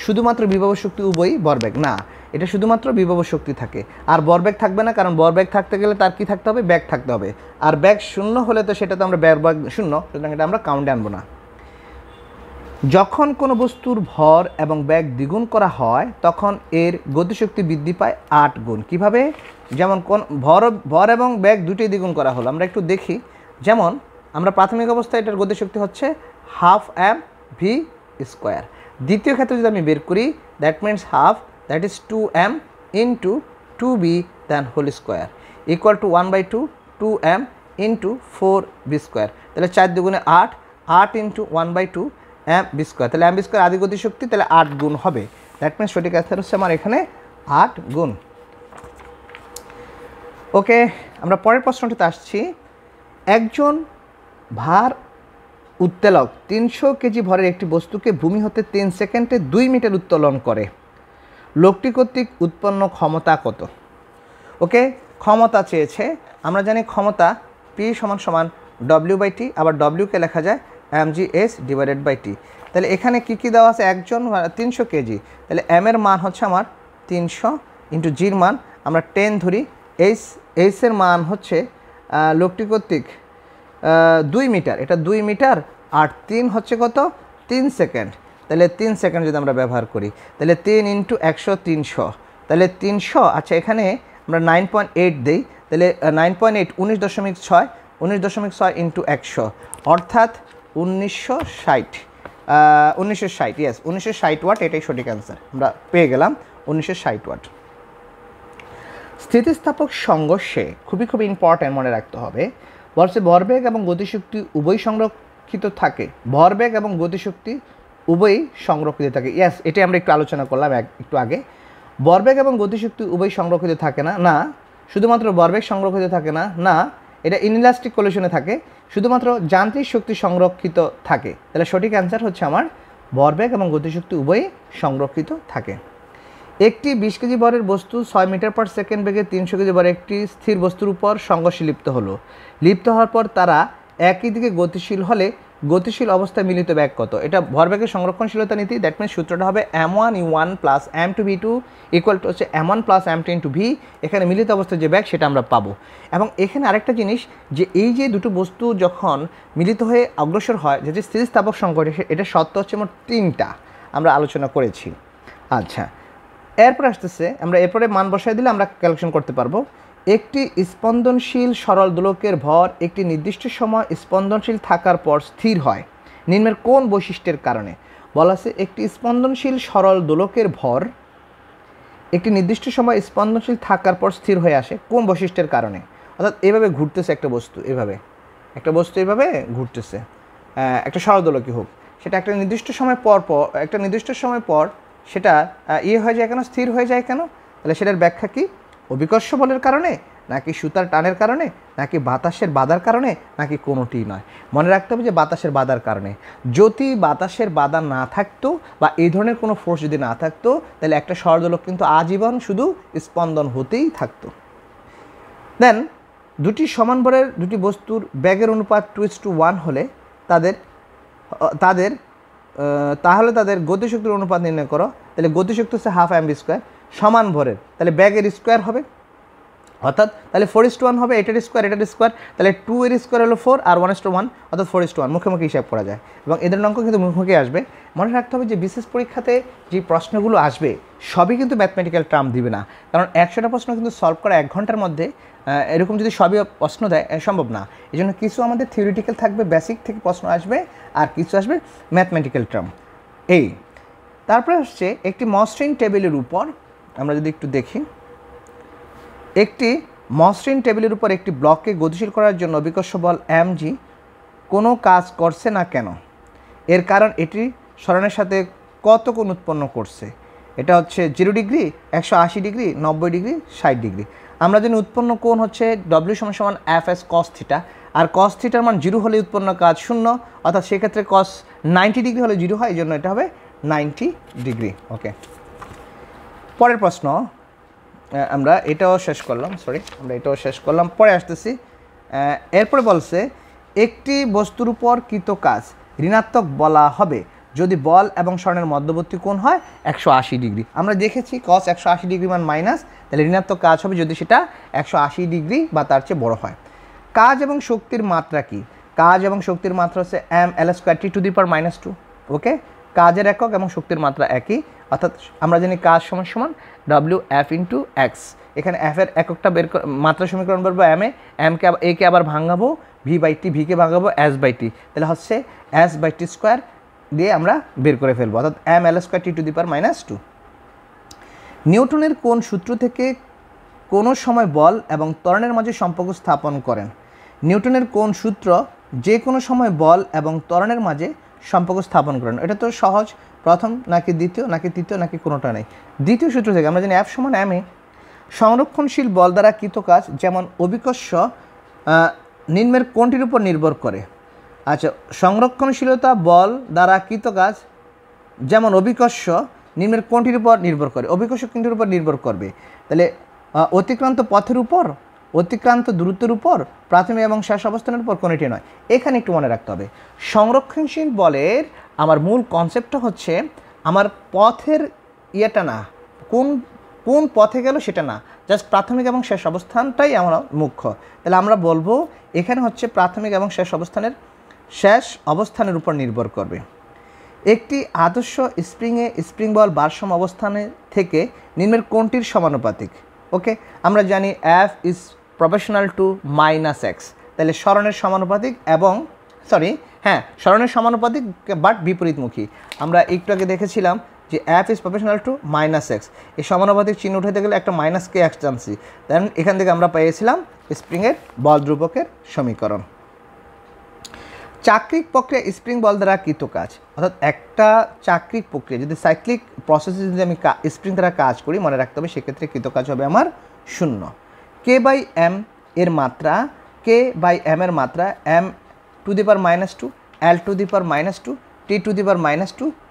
[SPEAKER 1] শুধুমাত্র বিভব শক্তি উভয়ই ভরবেগ না, এটা শুধুমাত্র বিভব শক্তি থাকে আর ভরবেগ থাকবে না। কারণ ভরবেগ থাকতে গেলে তার কি থাকতে হবে? ব্যাগ থাকতে হবে। আর ব্যাগ শূন্য হলে তো সেটা তো আমরা ব্যাগ শূন্য, সুতরাং এটা আমরা কাউন্টে আনবো না। যখন কোনো বস্তুর ভর এবং ব্যাগ দ্বিগুণ করা হয় তখন এর গতিশক্তি বৃদ্ধি পায় 8 গুণ। কীভাবে? যেমন কোন ভর এবং ব্যাগ দুটোই দ্বিগুণ করা হলো, আমরা একটু দেখি। যেমন আমরা প্রাথমিক অবস্থায় এটার গতিশক্তি হচ্ছে হাফ m v স্কোয়ার। দ্বিতীয় ক্ষেত্রে যদি আমি বের করি, that means half, that is 2m into 2b then whole square equal to 1/2 2m into 4b square. তাহলে 4 দুগুণে 8, 8 ইন্টু 1/2 m b স্কোয়ার। তাহলে m b স্কোয়ার আদি গতিশক্তি, তাহলে 8 গুণ হবে। দ্যাট মিনস সঠিক অ্যান্সার হচ্ছে আমার এখানে 8 গুণ। ওকে, আমরা পরের প্রশ্নটিতে আসছি। একজন ভার উত্তোলক 300 কেজি ভরের একটি বস্তুকে ভূমি হতে 3 সেকেন্ডে 2 মিটার উত্তোলন করে। লোকটি কর্তৃক উৎপন্ন ক্ষমতা কত? ওকে, ক্ষমতা চেয়েছে। আমরা জানি ক্ষমতা P সমান সমান W/T, আবার W-কে লেখা যায় mg/s ডিভাইডেড বাই T। তাহলে এখানে কি কি দেওয়া আছে? একজন 300 কেজি, তাহলে m এর মান হচ্ছে আমার 300 ইন্টু জির মান আমরা 10 ধরি, h এর মান হচ্ছে লোকটি কর্তৃক 2 মিটার, এটা 2 মিটার আর 3 হচ্ছে কত? 3 সেকেন্ড। তাহলে 3 সেকেন্ড যদি আমরা ব্যবহার করি তাহলে 3 ইন্টু 100 300, তাহলে 300। আচ্ছা, এখানে আমরা 9.8 দিই, তাহলে 9.8 19.6 19.6 ইন্টু 100 অর্থাৎ 1960 ইয়েস 1960 ওয়াট। এটাই সঠিক অ্যান্সার, আমরা পেয়ে গেলাম 1960 ওয়াট। স্থিতিস্থাপক সংঘর্ষে খুবই ইম্পর্ট্যান্ট মনে রাখতে হবে, বলছে ভরবেগ এবং গতিশক্তি উভয় সংরক্ষিত থাকে। ভরবেগ এবং গতিশক্তি উভয়ই সংরক্ষিত থাকে। ইয়াস, এটাই আমরা একটু আলোচনা করলাম একটু আগে। ভরবেগ এবং গতিশক্তি উভয় সংরক্ষিত থাকে না, না শুধুমাত্র ভরবেগ সংরক্ষিত থাকে না, না এটা ইনইলাস্টিক কোলিশনে থাকে, শুধুমাত্র যান্ত্রিক শক্তি সংরক্ষিত থাকে। তাহলে সঠিক অ্যান্সার হচ্ছে আমার ভরবেগ এবং গতিশক্তি উভয়ই সংরক্ষিত থাকে। একটি 20 কেজি ভরের বস্তু 6 মিটার পার সেকেন্ড বেগে 300 কেজি ভরের একটি স্থির বস্তুর উপর সংঘর্ষে লিপ্ত হলো। লিপ্ত হওয়ার পর তারা একই দিকে গতিশীল হলে গতিশীল অবস্থায় মিলিত ব্যাগ কত? এটা ভরবেগের সংরক্ষণশীলতা নীতি। দ্যাট মিনস সূত্রটা হবে m1u1 plus m2v2 equal to হচ্ছে m1 plus m2 into v। এখানে মিলিত অবস্থায় যে ব্যাগ সেটা আমরা পাবো। এবং এখানে আরেকটা জিনিস, যে এই যে দুটো বস্তু যখন মিলিত হয়ে অগ্রসর হয়, যে স্থিতিস্থাপক সংঘর্ষ, এটা সত্য হচ্ছে মোট 3টা আমরা আলোচনা করেছি। আচ্ছা, এরপর আসতেছে, আমরা এরপরে মান বসাই দিলে আমরা ক্যালকুলেশন করতে পারবো। একটি স্পন্দনশীল সরল দোলকের ভর একটি নির্দিষ্ট সময় স্পন্দনশীল থাকার পর স্থির হয় নিম্নের কোন বৈশিষ্ট্যের কারণে? বলা আছে একটি স্পন্দনশীল সরল দোলকের ভর একটি নির্দিষ্ট সময় স্পন্দনশীল থাকার পর স্থির হয়ে আসে কোন বৈশিষ্ট্যের কারণে? অর্থাৎ এভাবে ঘুরতেছে একটা বস্তু, এভাবে ঘুরতেছে, একটা সরল দোলকই হোক, সেটা একটা নির্দিষ্ট সময় পর সেটা হয়ে যায় কেন, স্থির হয়ে যায় কেন? তাহলে সেটার ব্যাখ্যা কি? অভিকর্ষ বলের কারণে, নাকি সুতার টানের কারণে, নাকি বাতাসের বাধার কারণে, নাকি কোনোটিই নয়? মনে রাখতে হবে যে বাতাসের বাধার কারণে। যদি বাতাসের বাধা না থাকতো বা এই ধরনের কোনো ফোর্স যদি না থাকতো, তাহলে একটা সরলদোলক কিন্তু আজীবন শুধু স্পন্দন হতেই থাকতো। দেন দুটি সমান ভরের দুটি বস্তুর ব্যাগের অনুপাত 2:1 হলে তাহলে তাদের গতিশক্তির অনুপাত নির্ণয় করো। তাহলে গতিশক্তি হচ্ছে 1/2 mv², সমান ভরের, তাহলে ব্যাগের স্কোয়ার হবে, অর্থাৎ তাহলে 4:1 হবে, এটার স্কোয়ার, তাহলে 2 এর স্কোয়ার হলো 4 আর 1:1, অর্থাৎ 4:1 মুখে হিসাব করা যায়। এবং এদের অঙ্ক কিন্তু মুখে আসবে। মনে রাখতে হবে যে বিশেষ পরীক্ষাতে যে প্রশ্নগুলো আসবে সবই কিন্তু ম্যাথমেটিক্যাল টার্ম দিবে না, কারণ 100টা প্রশ্ন কিন্তু সলভ করা 1 ঘন্টার মধ্যে, এরকম যদি সবই প্রশ্ন দেয় সম্ভব না। এই জন্য কিছু আমাদের থিওরিটিক্যাল থাকবে, বেসিক থেকে প্রশ্ন আসবে, আর কিছু আসবে ম্যাথমেটিক্যাল টার্ম। তারপরে হচ্ছে একটি মসৃণ টেবিলের উপর, আমরা যদি একটু দেখি, একটি মসৃণ টেবিলের উপর একটি ব্লককে গতিশীল করার জন্য অভিকর্ষ বল mg কোনো কাজ করছে না কেন? এর কারণ এটি সরণের সাথে কত কোণ উৎপন্ন করছে। এটা হচ্ছে 0 ডিগ্রি, 180 ডিগ্রি, 90 ডিগ্রি, 60 ডিগ্রি। আমরা জানি উৎপন্ন কোণ হচ্ছে w = fs cos θ, আর cos θ মান 0 হলে উৎপন্ন কাজ 0, অর্থাৎ সেক্ষেত্রে cos 90 ডিগ্রি হলে 0 হয়, এই জন্য এটা হবে 90 ডিগ্রি। ওকে, পরের প্রশ্ন আমরা এটাও শেষ করলাম, পরে আসতেছি। এরপরে বলছে একটি বস্তুর উপর কৃত কাজ ঋণাত্মক বলা হবে যদি বল এবং সরণের মধ্যবর্তী কোণ হয় 180 ডিগ্রি। আমরা দেখেছি cos 180 ডিগ্রি মান মাইনাস, তাহলে ঋণাত্মক কাজ হবে যদি সেটা 180 ডিগ্রি বা তার চেয়ে বড় হয়। কাজ এবং শক্তির মাত্রা কি? কাজ এবং শক্তির মাত্রা হচ্ছে mL²T⁻²। ওকে, কাজের একক এবং শক্তির মাত্রা একই, অর্থাৎ আমরা জানি কাজ সমান WF × X। এখানে F এর এককটা মাত্রা সমীকরণ বলবো A কে আবার ভাঙাবো V/T, V কে ভাঙাবো S/T, তাহলে হচ্ছে S/T² দিয়ে আমরা বের করে ফেলবো, অর্থাৎ mL²T⁻²। নিউটনের কোন সূত্র থেকে কোনো সময় বল এবং ত্বরণের মাঝে সম্পর্ক স্থাপন করেন? নিউটনের কোন সূত্র যে কোনো সময় বল এবং ত্বরণের মাঝে সম্পর্ক স্থাপন করেন? এটা তো সহজ, প্রথম নাকি দ্বিতীয় নাকি তৃতীয় নাকি কোনোটা নেই? দ্বিতীয় সূত্র থেকে আমরা জানি F = ma। সংরক্ষণশীল বল দ্বারা কৃত কাজ যেমন অভিকর্ষ নিম্নের কোণটির উপর নির্ভর করে। আচ্ছা, সংরক্ষণশীলতা বল দ্বারা কৃত কাজ যেমন অভিকর্ষ নিম্নের কোণটির উপর নির্ভর করে। অভিকর্ষ কোণটির উপর নির্ভর করবে, তাহলে অতিক্রান্ত পথের উপর, অতিক্রান্ত দূরত্বের উপর, প্রাথমিক এবং শেষ অবস্থানের উপর, কোনটি নয়। এখানে একটু মনে রাখতে হবে, সংরক্ষণশীল বলের আমার মূল কনসেপ্টটা হচ্ছে আমার পথের ইয়েটা না, কোন পথে গেল সেটা না, জাস্ট প্রাথমিক এবং শেষ অবস্থানটাই আমার মুখ্য। তাহলে আমরা বলবো এখানে হচ্ছে প্রাথমিক এবং শেষ অবস্থানের উপর নির্ভর করবে। একটি আদর্শ স্প্রিং বল ভারসাম্য অবস্থানে থেকে নিম্নের কোণটির সমানুপাতিক। ওকে, আমরা জানি F is proportional to -x, তাহলে সরণের সমানুপাতিক এবং সরণের সমানুপাতিক বাট বিপরীতমুখী। আমরা একটু আগে দেখেছিলাম যে F is proportional two -x, এই সমানুপাতিক চিহ্ন উঠাতে গেলে একটা -kx টানছি, দেন এখান থেকে আমরা পেয়েছিলাম স্প্রিংয়ের বল ধ্রুবকের সমীকরণ। চাক্রিক প্রক্রিয়া স্প্রিং বল দ্বারা কৃত কাজ, অর্থাৎ একটা চাক্রিক প্রক্রিয়া যদি সাইক্লিক প্রসেসে যদি আমি স্প্রিং দ্বারা কাজ করি, মনে রাখতে হবে সেক্ষেত্রে কৃত কাজ হবে আমার 0। k/m এর মাত্রা, k/m এর মাত্রা m⁻², l⁻², t⁻²,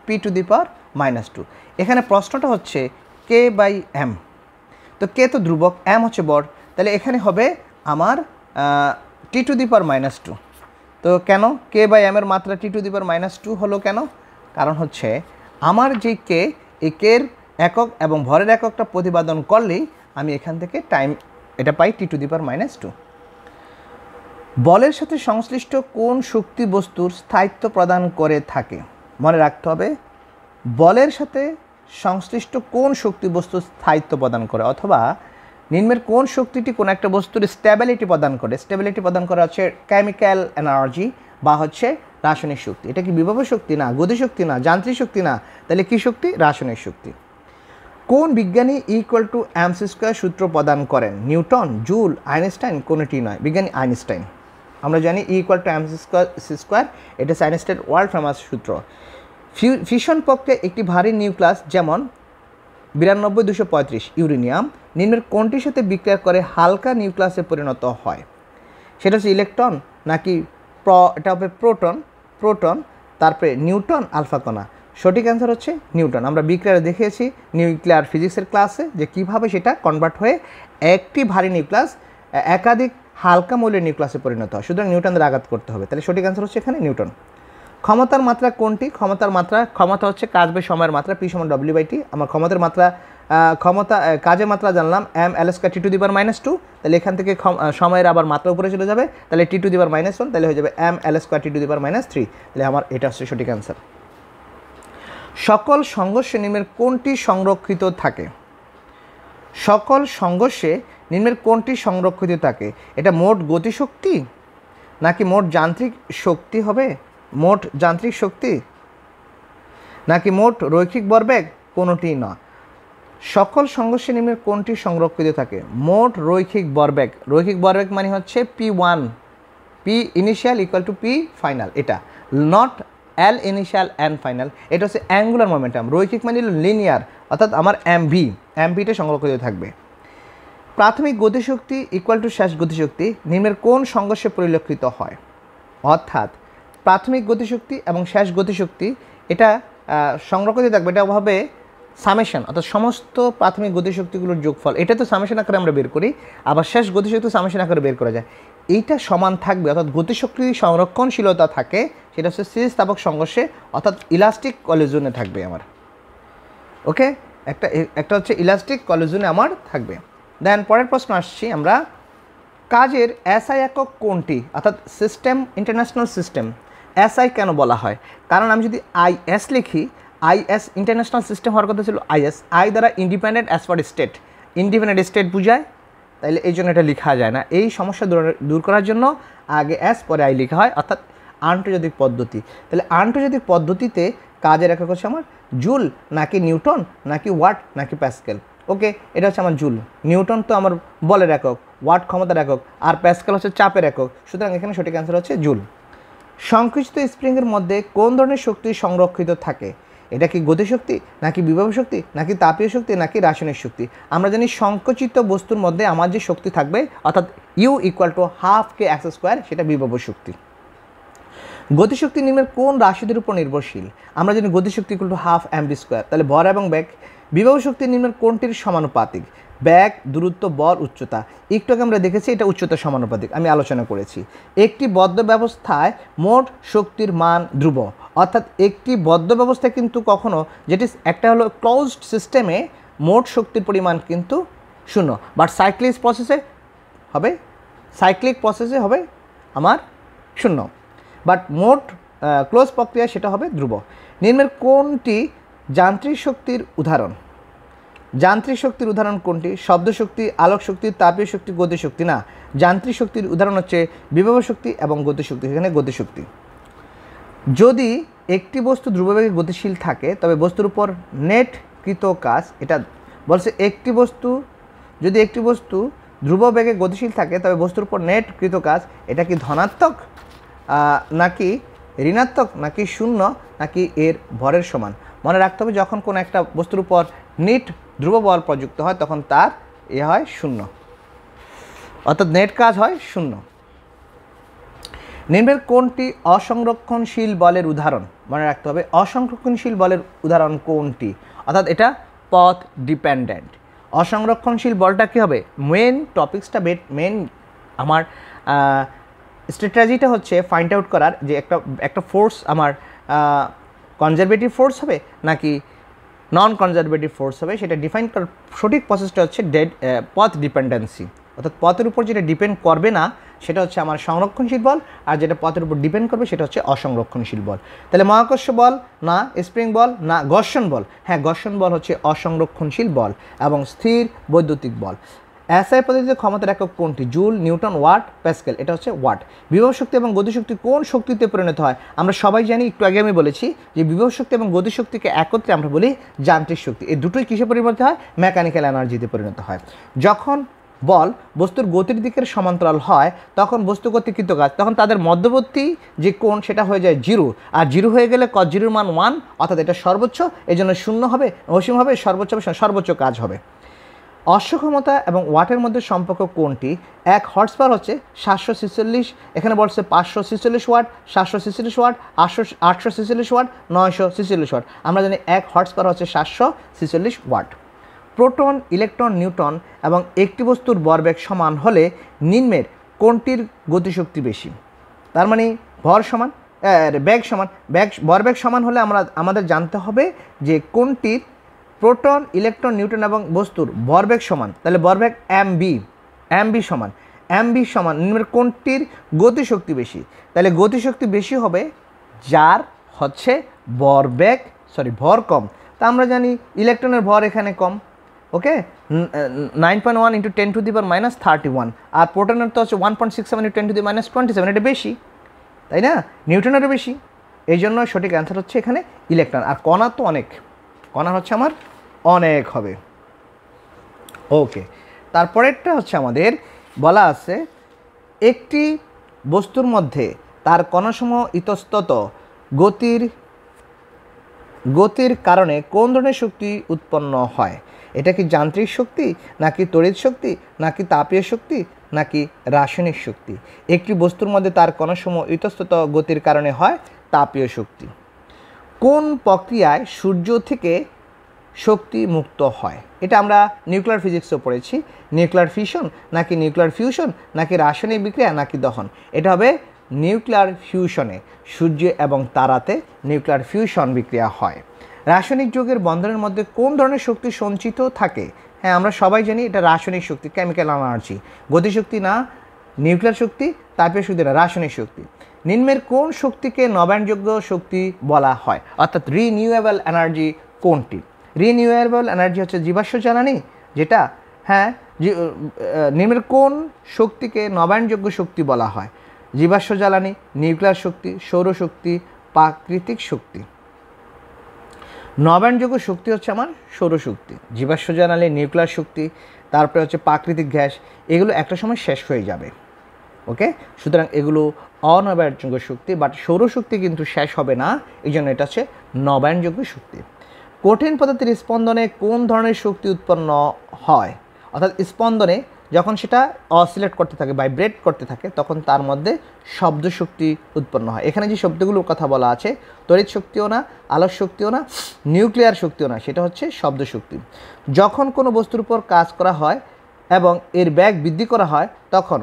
[SPEAKER 1] p⁻²। এখানে প্রশ্নটা হচ্ছে k/m, তো k তো ধ্রুবক, m হচ্ছে বর, তাহলে এখানে হবে আমার t⁻²। তো কেন k/m এর মাত্রা t⁻² হলো কেন? কারণ হচ্ছে আমার যে কে, এই কের একক এবং ভরের এককটা প্রতিপাদন করলেই আমি এখান থেকে টাইম এটা পাই t⁻²। বলের সাথে সংশ্লিষ্ট কোন শক্তি বস্তুর স্থায়িত্ব প্রদান করে থাকে? মনে রাখতে হবে বলের সাথে সংশ্লিষ্ট কোন শক্তি বস্তুর স্থায়িত্ব প্রদান করে, অথবা নিম্নের কোন শক্তিটি কোন একটা বস্তুর স্টেবিলিটি প্রদান করে। স্টেবিলিটি প্রদান করা হচ্ছে কেমিক্যাল এনার্জি বা হচ্ছে রাসায়নিক শক্তি। এটা কি বিভব শক্তি না, গতিশক্তি না, যান্ত্রিক শক্তি না, তাহলে কি শক্তি? রাসায়নিক শক্তি। কোন বিজ্ঞানী E=mc² সূত্র প্রদান করেন? Newton, joule, Einstein? কোনটি নয়, বিজ্ঞানী আইনস্টাইন। আমরা জানি E=mc², এটা আইনস্টাইন ওয়ার্ল্ড ফেমাস সূত্র। ফিশন প্রক্রিয়া একটি ভারী নিউক্লিয়াস যেমন 92-235 ইউরেনিয়াম নিম্নের কোনটির সাথে বিক্রিয়া করে হালকা নিউক্লিয়াসে পরিণত হয়? সেটা হচ্ছে ইলেকট্রন নাকি এটা হবে প্রোটন, তারপরে নিউটন, আলফা কণা। সঠিক অ্যান্সার হচ্ছে নিউটন। আমরা বিক্রিয়া দেখিয়েছি নিউক্লিয়ার ফিজিক্সের ক্লাসে যে কীভাবে সেটা কনভার্ট হয়ে একটি ভারী নিউক্লিয়াস একাধিক হালকা মৌলের নিউক্লিয়াসে পরিণত হয়, সুতরাং নিউটনের আঘাত করতে হবে। তাহলে সঠিক অ্যান্সার হচ্ছে এখানে নিউটন। ক্ষমতার মাত্রা কোনটি? ক্ষমতা হচ্ছে কাজ বা সময়ের মাত্রা, P=W/T। আমার ক্ষমতার মাত্রা কাজের মাত্রা জানলাম ml² t⁻², তাহলে এখান থেকে সময়ের আবার মাত্রা উপরে চলে যাবে, তাহলে t⁻⁻1, তাহলে হয়ে যাবে ml² t⁻³ তাহলে আমার এটা হচ্ছে সঠিক অ্যান্সার। সকল সংঘর্ষে নিম্নের কোনটি সংরক্ষিত থাকে? সকল সংঘর্ষে নিম্নের কোনটি সংরক্ষিত থাকে? এটা মোট গতিশক্তি নাকি মোট যান্ত্রিক শক্তি হবে? মোট যান্ত্রিক শক্তি নাকি মোট রৈখিক ভরবেগ? কোনোটি না। সকল সংঘর্ষে নিম্নের কোনটি সংরক্ষিত থাকে? মোট রৈখিক ভরবেগ। রৈখিক ভরবেগ মানে হচ্ছে P1, P initial = P final, এটা not L initial N final. এটা হচ্ছে অ্যাঙ্গুলার মোমেন্টাম। রৈখিক মানে লিনিয়ার, অর্থাৎ আমার mvটা সংরক্ষিত থাকবে। প্রাথমিক গতিশক্তি = শেষ গতিশক্তি নিম্নের কোন সংঘর্ষে পরিলক্ষিত হয়? অর্থাৎ প্রাথমিক গতিশক্তি এবং শেষ গতিশক্তি এটা সংরক্ষিত থাকবে, এটা হবে সামেশন, অর্থাৎ সমস্ত প্রাথমিক গতিশক্তিগুলোর যোগফল। এটা তো সামেশন আকারে আমরা বের করি, আবার শেষ গতিশক্তি সামেশন আকারে বের করা যায়। এইটা সমান থাকবে, অর্থাৎ গতিশক্তি সংরক্ষণশীলতা থাকে, সেটা হচ্ছে স্থিতিস্থাপক সংঘর্ষে অর্থাৎ ইলাস্টিক কলিজনে থাকবে আমার। ওকে, একটা হচ্ছে ইলাস্টিক কলিজনে আমার থাকবে। দেন পরের প্রশ্ন আসছি আমরা, কাজের SI একক কোনটি? অর্থাৎ সিস্টেম, ইন্টারন্যাশনাল সিস্টেম। SI কেন বলা হয়? কারণ আমি যদি IS লিখি, IS ইন্টারন্যাশনাল সিস্টেম হওয়ার কথা ছিল IS, I দ্বারা independent as for state, independent state বুঝায়, তাইলে এই জন্য এটা লেখা যায় না। এই সমস্যা দূর করার জন্য আগে S পরে I লেখা হয়, অর্থাৎ আন্তর্জাতিক পদ্ধতি। তাহলে আন্তর্জাতিক পদ্ধতিতে কাজের একক হচ্ছে আমার জুল নাকি নিউটন নাকি ওয়াট নাকি প্যাসকেল। ওকে, এটা হচ্ছে আমার জুল। নিউটন তো আমার বলের একক, ওয়াট ক্ষমতার একক, আর প্যাসকেল হচ্ছে চাপের একক, সুতরাং এখানে সঠিক অ্যান্সার হচ্ছে জুল। সংকুচিত স্প্রিংয়ের মধ্যে কোন ধরনের শক্তি সংরক্ষিত থাকে? এটা কি গতিশক্তি নাকি বিভব শক্তি নাকি তাপীয় শক্তি নাকি রাসায়নিক শক্তি? আমরা জানি সংকুচিত বস্তুর মধ্যে আমার যে শক্তি থাকবে অর্থাৎ U = ½ kx², সেটা বিভব শক্তি। গতিশক্তি নিম্নের কোন রাশিদের উপর নির্ভরশীল? আমরা জানি গতিশক্তি ½ mv², তাহলে ভর এবং বেগ। বিভব শক্তি নিম্নের কোনটির সমানুপাতিক? ব্যাগ, দূরত্ব, বল, উচ্চতা। একটু আগে আমরা দেখেছি এটা উচ্চতা সমানুপাতিক, আমি আলোচনা করেছি। একটি বদ্ধ ব্যবস্থায় মোট শক্তির মান ধ্রুব, অর্থাৎ একটি বদ্ধ ব্যবস্থায় কিন্তু কখনো যেটি একটা হলো ক্লোজড সিস্টেমে মোট শক্তির পরিমাণ কিন্তু 0, বাট সাইক্লিক প্রসেসে হবে আমার 0, বাট মোট ক্লোজ প্রক্রিয়া সেটা হবে ধ্রুব। নিম্নের কোনটি যান্ত্রিক শক্তির উদাহরণ? যান্ত্রিক শক্তির উদাহরণ কোনটি? শব্দ শক্তি, আলোক শক্তি, তাপীয় শক্তি, গতিশক্তি। না, যান্ত্রিক শক্তির উদাহরণ হচ্ছে বিভব শক্তি এবং গতিশক্তি। এখানে গতিশক্তি। যদি একটি বস্তু ধ্রুববেগে গতিশীল থাকে তবে বস্তুর উপর নেট কৃত কাজ, এটা বলছে যদি একটি বস্তু ধ্রুববেগে গতিশীল থাকে তবে বস্তুর উপর নেট কৃত কাজ এটা কি ধনাত্মক নাকি ঋণাত্মক নাকি শূন্য নাকি এর ভরের সমান? মনে রাখতে হবে যখন কোনো একটা বস্তুর উপর নেট ধ্রুব বল প্রযুক্ত হয় তখন তার হয় শূন্য, অর্থাৎ নেট কাজ হয় শূন্য। নিম্নের কোনটি অসংরক্ষণশীল বলের উদাহরণ? মনে রাখতে হবে অসংরক্ষণশীল বলের উদাহরণ কোনটি, অর্থাৎ এটা পথ ডিপেন্ডেন্ট। অসংরক্ষণশীল বলটা কী হবে? মেন আমার স্ট্র্যাটেজিটা হচ্ছে ফাইন্ড আউট করার যে একটা ফোর্স আমার কনজারভেটিভ ফোর্স হবে নাকি নন কনজারভেটিভ ফোর্স হবে, সেটা ডিফাইন করার সঠিক প্রসেসটা হচ্ছে পথ ডিপেন্ডেন্সি। অর্থাৎ পথের উপর যেটা ডিপেন্ড করবে না সেটা হচ্ছে আমার সংরক্ষণশীল বল, আর যেটা পথের উপর ডিপেন্ড করবে সেটা হচ্ছে অসংরক্ষণশীল বল। তাহলে মহাকর্ষ বল না, স্প্রিং বল না, ঘর্ষণ বল? হ্যাঁ, ঘর্ষণ বল হচ্ছে অসংরক্ষণশীল বল এবং স্থির বৈদ্যুতিক বল। এসআই পদ্ধতিতে ক্ষমতার একক কোনটি? Joule, newton, watt, pascal? এটা হচ্ছে ওয়াট। বিভব শক্তি এবং গতিশক্তি কোন শক্তিতে পরিণত হয়? আমরা সবাই জানি, একটু আগে আমি বলেছি যে বিভব শক্তি এবং গতিশক্তিকে একত্রে আমরা বলি যান্ত্রিক শক্তি। এই দুটোই কিসে পরিণত হয়? মেকানিক্যাল এনার্জিতে পরিণত হয়। যখন বল বস্তুর গতির দিকের সমান্তরাল হয় তখন বস্তু কর্তৃক কৃত কাজ, তখন তাদের মধ্যবর্তী যে কোণ সেটা হয়ে যায় জিরো, আর জিরো হয়ে গেলে cos জিরোর মান 1, অর্থাৎ এটা সর্বোচ্চ, এই জন্য শূন্য হবে, অসীম হবে, সর্বোচ্চ হবে, সর্বোচ্চ কাজ হবে। অশ্বক্ষমতা এবং ওয়াটের মধ্যে সম্পর্ক কোনটি? 1 হর্স পাওয়ার হচ্ছে 746, এখানে বলছে 546 ওয়াট, 746 ওয়াট, 846 ওয়াট, 946 ওয়াট। আমরা জানি 1 হর্স পাওয়ার হচ্ছে 746 ওয়াট। প্রোটন, ইলেকট্রন, নিউটন এবং একটি বস্তুর ভরবেগ সমান হলে নিম্নের কোনটির গতিশক্তি বেশি? তার মানে ভর সমান, ভরবেগ সমান হলে আমাদের জানতে হবে যে কোনটির প্রোটন, ইলেকট্রন, নিউটন এবং বস্তুর ভরবেগ সমান। তাহলে ভরবেগ এমবি সমান নিম্নের কোনটির গতিশক্তি বেশি? তাহলে গতিশক্তি বেশি হবে যার হচ্ছে ভর কম। তা আমরা জানি ইলেকট্রনের ভর এখানে কম, ওকে, 9.1 × 10⁻31, আর প্রোটনের তো হচ্ছে 1.67 × 10⁻27, এটা বেশি, তাই না? নিউটনেরও বেশি, এই জন্য সঠিক অ্যান্সার হচ্ছে এখানে ইলেকট্রন। আর কণা তো অনেক, কণা হচ্ছে আমার অনেক হবে। ওকে, তারপরেরটা হচ্ছে আমাদের বলা আছে একটি বস্তুর মধ্যে তার কণাসমূহ ইতস্তত গতির কারণে কোন ধরনের শক্তি উৎপন্ন হয়? এটা কি যান্ত্রিক শক্তি নাকি তড়িৎ শক্তি নাকি তাপীয় শক্তি নাকি রাসায়নিক শক্তি? একটি বস্তুর মধ্যে তার কণাসমূহ ইতস্তত গতির কারণে হয় তাপীয় শক্তি। কোন প্রক্রিয়ায় সূর্য থেকে শক্তি মুক্ত হয়? এটা আমরা নিউক্লিয়ার ফিজিক্সও পড়েছি। নিউক্লিয়ার ফিশন নাকি নিউক্লিয়ার ফিউশন নাকি রাসায়নিক বিক্রিয়া নাকি দহন? এটা হবে নিউক্লিয়ার ফিউশনে, সূর্য এবং তারাতে নিউক্লিয়ার ফিউশন বিক্রিয়া হয়। রাসায়নিক যৌগের বন্ধনের মধ্যে কোন ধরনের শক্তি সঞ্চিত থাকে? হ্যাঁ, আমরা সবাই জানি এটা রাসায়নিক শক্তি, কেমিক্যাল এনার্জি। গতিশক্তি না, নিউক্লিয়ার শক্তি, তাপীয় শক্তি না, রাসায়নিক শক্তি। নিম্নের কোন শক্তিকে নবায়নযোগ্য শক্তি বলা হয়? অর্থাৎ রিনিউয়েবল এনার্জি কোনটি? রিনিউয়েবল এনার্জি হচ্ছে জীবাশ্ম জ্বালানি, যেটা, হ্যাঁ, নিম্নের কোন শক্তিকে নবায়নযোগ্য শক্তি বলা হয়? জীবাশ্ম জ্বালানি, নিউক্লিয়ার শক্তি, সৌরশক্তি, প্রাকৃতিক শক্তি। নবায়নযোগ্য শক্তি হচ্ছে আমার সৌরশক্তি, জীবাশ্ম জ্বালানি, নিউক্লিয়ার শক্তি, তারপরে হচ্ছে প্রাকৃতিক গ্যাস, এগুলো একটা সময় শেষ হয়ে যাবে, ওকে। সুতরাং এগুলো অনবায়নযোগ্য শক্তি, বাট সৌরশক্তি কিন্তু শেষ হবে না, এই জন্য এটা হচ্ছে নবায়নযোগ্য শক্তি। কঠিন পদার্থের স্পন্দনে কোন ধরনের শক্তি উৎপন্ন হয়? অর্থাৎ স্পন্দনে যখন সেটা অসিলেট করতে থাকে, ভাইব্রেট করতে থাকে, তখন তার মধ্যে শব্দ শক্তি উৎপন্ন হয়। এখানে যে শব্দগুলোর কথা বলা আছে, তড়িৎ শক্তিও না, আলোক শক্তিও না, নিউক্লিয়ার শক্তিও না, সেটা হচ্ছে শব্দ শক্তি। যখন কোনো বস্তুর উপর কাজ করা হয় এবং এর বেগ বৃদ্ধি করা হয় তখন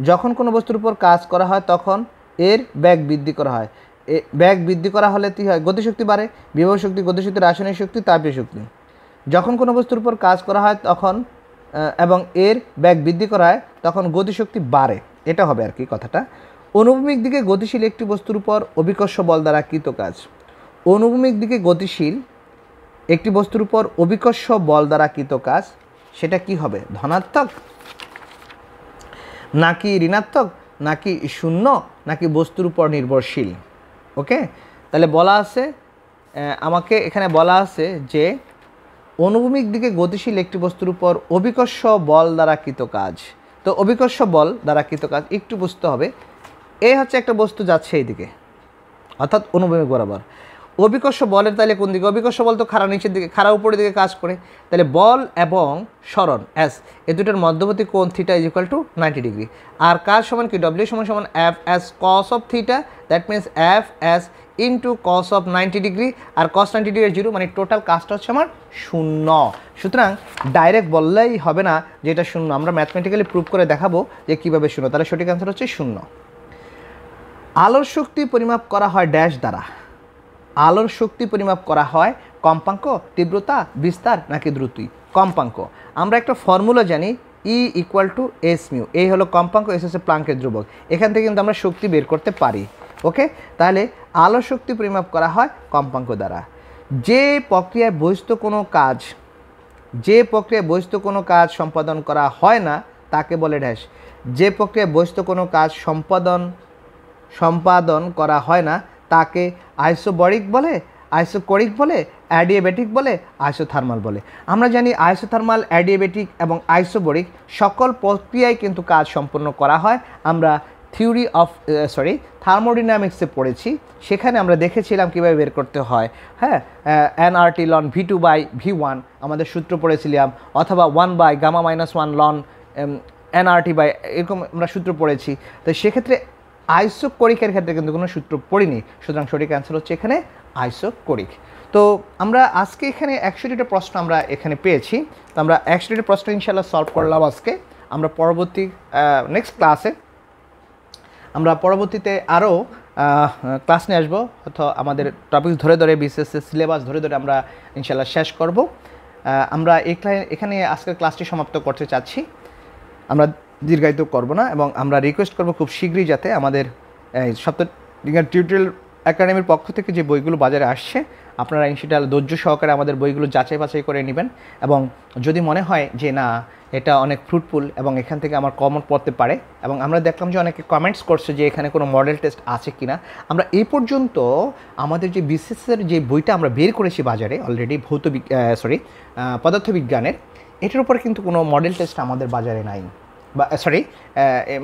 [SPEAKER 1] যখন কোনো বস্তুর উপর কাজ করা হয় তখন এর বেগ বৃদ্ধি করা হয়। বেগ বৃদ্ধি করা হলে কী হয়? গতিশক্তি বাড়ে। বিভব শক্তি, গতিশক্তি, রাসায়নিক শক্তি, তাপীয় শক্তি। যখন কোনো বস্তুর উপর কাজ করা হয় তখন এবং এর বেগ বৃদ্ধি করা হয় তখন গতিশক্তি বাড়ে, এটা হবে আর কি কথাটা। অনুভূমিক দিকে গতিশীল একটি বস্তুর উপর অভিকর্ষ বল দ্বারা কৃত কাজ। অনুভূমিক দিকে গতিশীল একটি বস্তুর উপর অভিকর্ষ বল দ্বারা কৃত কাজ, সেটা কি হবে? ধনাত্মক নাকি ঋণাত্মক নাকি শূন্য নাকি বস্তুর উপর নির্ভরশীল। ওকে, তাহলে বলা আছে আমাকে এখানে বলা আছে যে অনুভূমিক দিকে গতিশীল একটি বস্তুর উপর অভিকর্ষ বল দ্বারা কৃত কাজ। তো অভিকর্ষ বল দ্বারা কৃত কাজ একটু বুঝতে হবে। এই হচ্ছে একটা বস্তু যাচ্ছে এইদিকে, অর্থাৎ অনুভূমিক বরাবর। অভিকর্ষ বলের তাহলে কোন দিকে? অভিকর্ষ বল তো খাড়া নিচের দিকে, খাড়া উপরের দিকে কাজ করে। তাহলে বল এবং সরণ এস, এই দুটোর মধ্যবর্তী কোণ theta is equal to 90 degree. আর কাজ সমান কি? ডব্লিউ সমান সমান F S cos of theta, that means F S into cos of 90 degree. আর কস 90 ডিগ্রি 0, মানে টোটাল কাজটা হচ্ছে আমার 0। সুতরাং ডাইরেক্ট বললেই হবে না যে এটা 0, আমরা ম্যাথমেটিক্যালি প্রুভ করে দেখাবো যে কীভাবে 0। তাহলে সঠিক অ্যান্সার হচ্ছে 0। আলোর শক্তি পরিমাপ করা হয় ড্যাশ দ্বারা। আলোর শক্তি পরিমাপ করা হয় কম্পাঙ্ক, তীব্রতা, বিস্তার নাকি দ্রুতি? কম্পাঙ্ক। আমরা একটা ফর্মুলা জানি, E equal to S mu. এই হলো কম্পাঙ্ক, এস হচ্ছে প্লাঙ্কের ধ্রুবক। এখান থেকে কিন্তু আমরা শক্তি বের করতে পারি। ওকে, তাহলে আলোর শক্তি পরিমাপ করা হয় কম্পাঙ্ক দ্বারা। যে প্রক্রিয়ায় বহিস্থ কোনো কাজ সম্পাদন করা হয় না তাকে বলে ড্যাশ। যে প্রক্রিয়ায় বহিস্থ কোনো কাজ সম্পাদন করা হয় না তাকে আইসোবরিক বলে, আইসোকোরিক বলে, অ্যাডিয়াবেটিক বলে, আইসোথার্মাল বলে। আমরা জানি আইসোথার্মাল, অ্যাডিয়াবেটিক এবং আইসোবরিক সকল প্রক্রিয়ায় কিন্তু কাজ সম্পন্ন করা হয়। আমরা থার্মোডাইনামিক্সে পড়েছি, সেখানে আমরা দেখেছিলাম কীভাবে বের করতে হয়। হ্যাঁ, nRT লন V2/V1 আমাদের সূত্র পড়েছিলাম, অথবা 1 গামা মাইনাস 1 লন nRT এরকম আমরা সূত্র পড়েছি। তো সেক্ষেত্রে আইসোকোরিকের ক্ষেত্রে কিন্তু কোনো সূত্র পড়িনি। সুতরাং সঠিক অ্যান্সার হচ্ছে এখানে আইসোকোরিক। তো আমরা আজকে এখানে 100টা প্রশ্ন আমরা এখানে পেয়েছি। তো আমরা 100টা প্রশ্ন ইনশাল্লাহ সলভ করলাম আজকে। আমরা পরবর্তী নেক্সট ক্লাসে আমরা পরবর্তীতে আরও ক্লাস নিয়ে আসবো, অথবা আমাদের টপিক ধরে ধরে বিসিএসের সিলেবাস ধরে ধরে আমরা ইনশাল্লাহ শেষ করব। আমরা এখানে আজকের ক্লাসটি সমাপ্ত করতে চাচ্ছি, আমরা দীর্ঘায়িত করব না, এবং আমরা রিকোয়েস্ট করব খুব শীঘ্রই যাতে আমাদের সপ্তদিনের টিউটোরিয়াল একাডেমির পক্ষ থেকে যে বইগুলো বাজারে আসছে আপনারা ইনশাআল্লাহ ধৈর্য সহকারে আমাদের বইগুলো যাচাই বাছাই করে নেবেন। এবং যদি মনে হয় যে না এটা অনেক ফ্রুটফুল এবং এখান থেকে আমার কমন পড়তে পারে, এবং আমরা দেখলাম যে অনেকে কমেন্টস করছে যে এখানে কোনো মডেল টেস্ট আছে কি না। আমরা এই পর্যন্ত আমাদের যে বিসিএসের যে বইটা আমরা বের করেছি বাজারে অলরেডি পদার্থবিজ্ঞানের, এটার উপর কিন্তু কোনো মডেল টেস্ট আমাদের বাজারে নাই,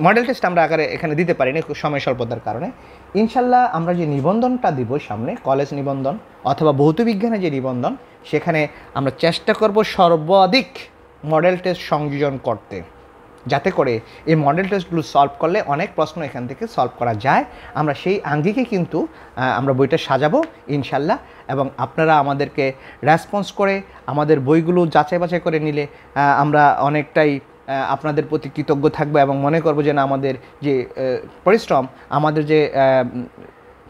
[SPEAKER 1] মডেল টেস্ট আমরা এখানে দিতে পারিনি সময় স্বল্পতার কারণে। ইনশাল্লাহ আমরা যে নিবন্ধনটা দিব সামনে, কলেজ নিবন্ধন অথবা ভৌতবিজ্ঞানের যে নিবন্ধন, সেখানে আমরা চেষ্টা করব সর্বাধিক মডেল টেস্ট সংযোজন করতে, যাতে করে এই মডেল টেস্টগুলো সলভ করলে অনেক প্রশ্ন এখান থেকে সলভ করা যায়। আমরা সেই আঙ্গিকে কিন্তু আমরা বইটা সাজাবো ইনশাল্লাহ, এবং আপনারা আমাদেরকে রেসপন্স করে আমাদের বইগুলো যাচাই বাছাই করে নিলে আমরা অনেকটাই আপনাদের প্রতি কৃতজ্ঞ থাকবো, এবং মনে করবো যে না আমাদের যে পরিশ্রম, আমাদের যে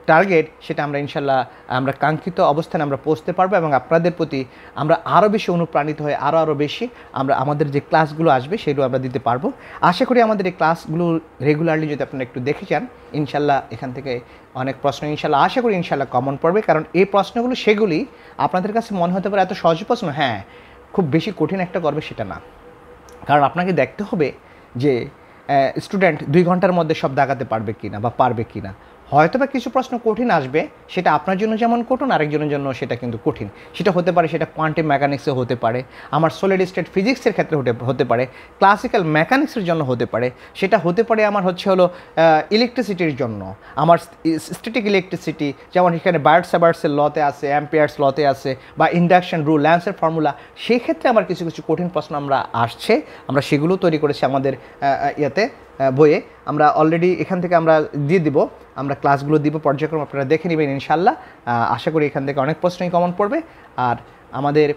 [SPEAKER 1] টার্গেট, সেটা আমরা ইনশাল্লাহ আমরা কাঙ্ক্ষিত অবস্থানে আমরা পৌঁছতে পারবো, এবং আপনাদের প্রতি আমরা আরও বেশি অনুপ্রাণিত হয়ে আরও বেশি আমরা আমাদের যে ক্লাসগুলো আসবে সেগুলো আমরা দিতে পারবো। আশা করি আমাদের এই ক্লাসগুলো রেগুলারলি যদি আপনারা একটু দেখে যান, ইনশাল্লাহ এখান থেকে অনেক প্রশ্ন ইনশাল্লাহ আশা করি ইনশাল্লাহ কমন পড়বে। কারণ এই প্রশ্নগুলো সেগুলি আপনাদের কাছে মনে হতে পারে এত সহজ প্রশ্ন, হ্যাঁ খুব বেশি কঠিন একটা করবে সেটা না। কারণ আপনাকে দেখতে হবে যে স্টুডেন্ট 2 ঘন্টার মধ্যে সব দাগাতে পারবে কিনা বা পারবে কিনা। হয়তো বা কিছু প্রশ্ন কঠিন আসবে, সেটা আপনার জন্য যেমন কঠিন আরেকজনের জন্য সেটা কিন্তু কঠিন। সেটা হতে পারে সেটা কোয়ান্টাম মেকানিক্সে হতে পারে, আমার সলিড স্টেট ফিজিক্সের ক্ষেত্রে হতে পারে, ক্লাসিক্যাল মেকানিক্সের জন্য হতে পারে, সেটা হতে পারে আমার হলো ইলেকট্রিসিটির জন্য, আমার স্ট্যাটিক ইলেকট্রিসিটি, যেমন এখানে বার্ডস-সাবার্টসের লতে আছে, অ্যাম্পিয়ার্স লতে আছে, বা ইন্ডাকশন রুল, ল্যান্সের ফর্মুলা। সেই ক্ষেত্রে আমার কিছু কিছু কঠিন প্রশ্ন আমরা সেগুলো তৈরি করেছি আমাদের বইয়ে। আমরা অলরেডি এখান থেকে আমরা দিয়ে দিব, আমরা ক্লাসগুলো দিব পর্যায়ক্রমে, আপনারা দেখে নেবেন ইনশাল্লাহ। আশা করি এখান থেকে অনেক প্রশ্নই কমন পড়বে। আর আমাদের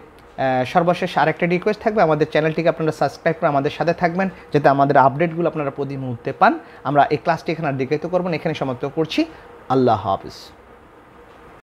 [SPEAKER 1] সর্বশেষ আরেকটা রিকোয়েস্ট থাকবে, আমাদের চ্যানেলটিকে আপনারা সাবস্ক্রাইব করে আমাদের সাথে থাকবেন, যাতে আমাদের আপডেটগুলো আপনারা প্রতি মুহূর্তে পান। আমরা এই ক্লাসটি এখানে আর দীর্ঘায়িত করব না, এখানে সমাপ্ত করছি। আল্লাহ হাফিজ।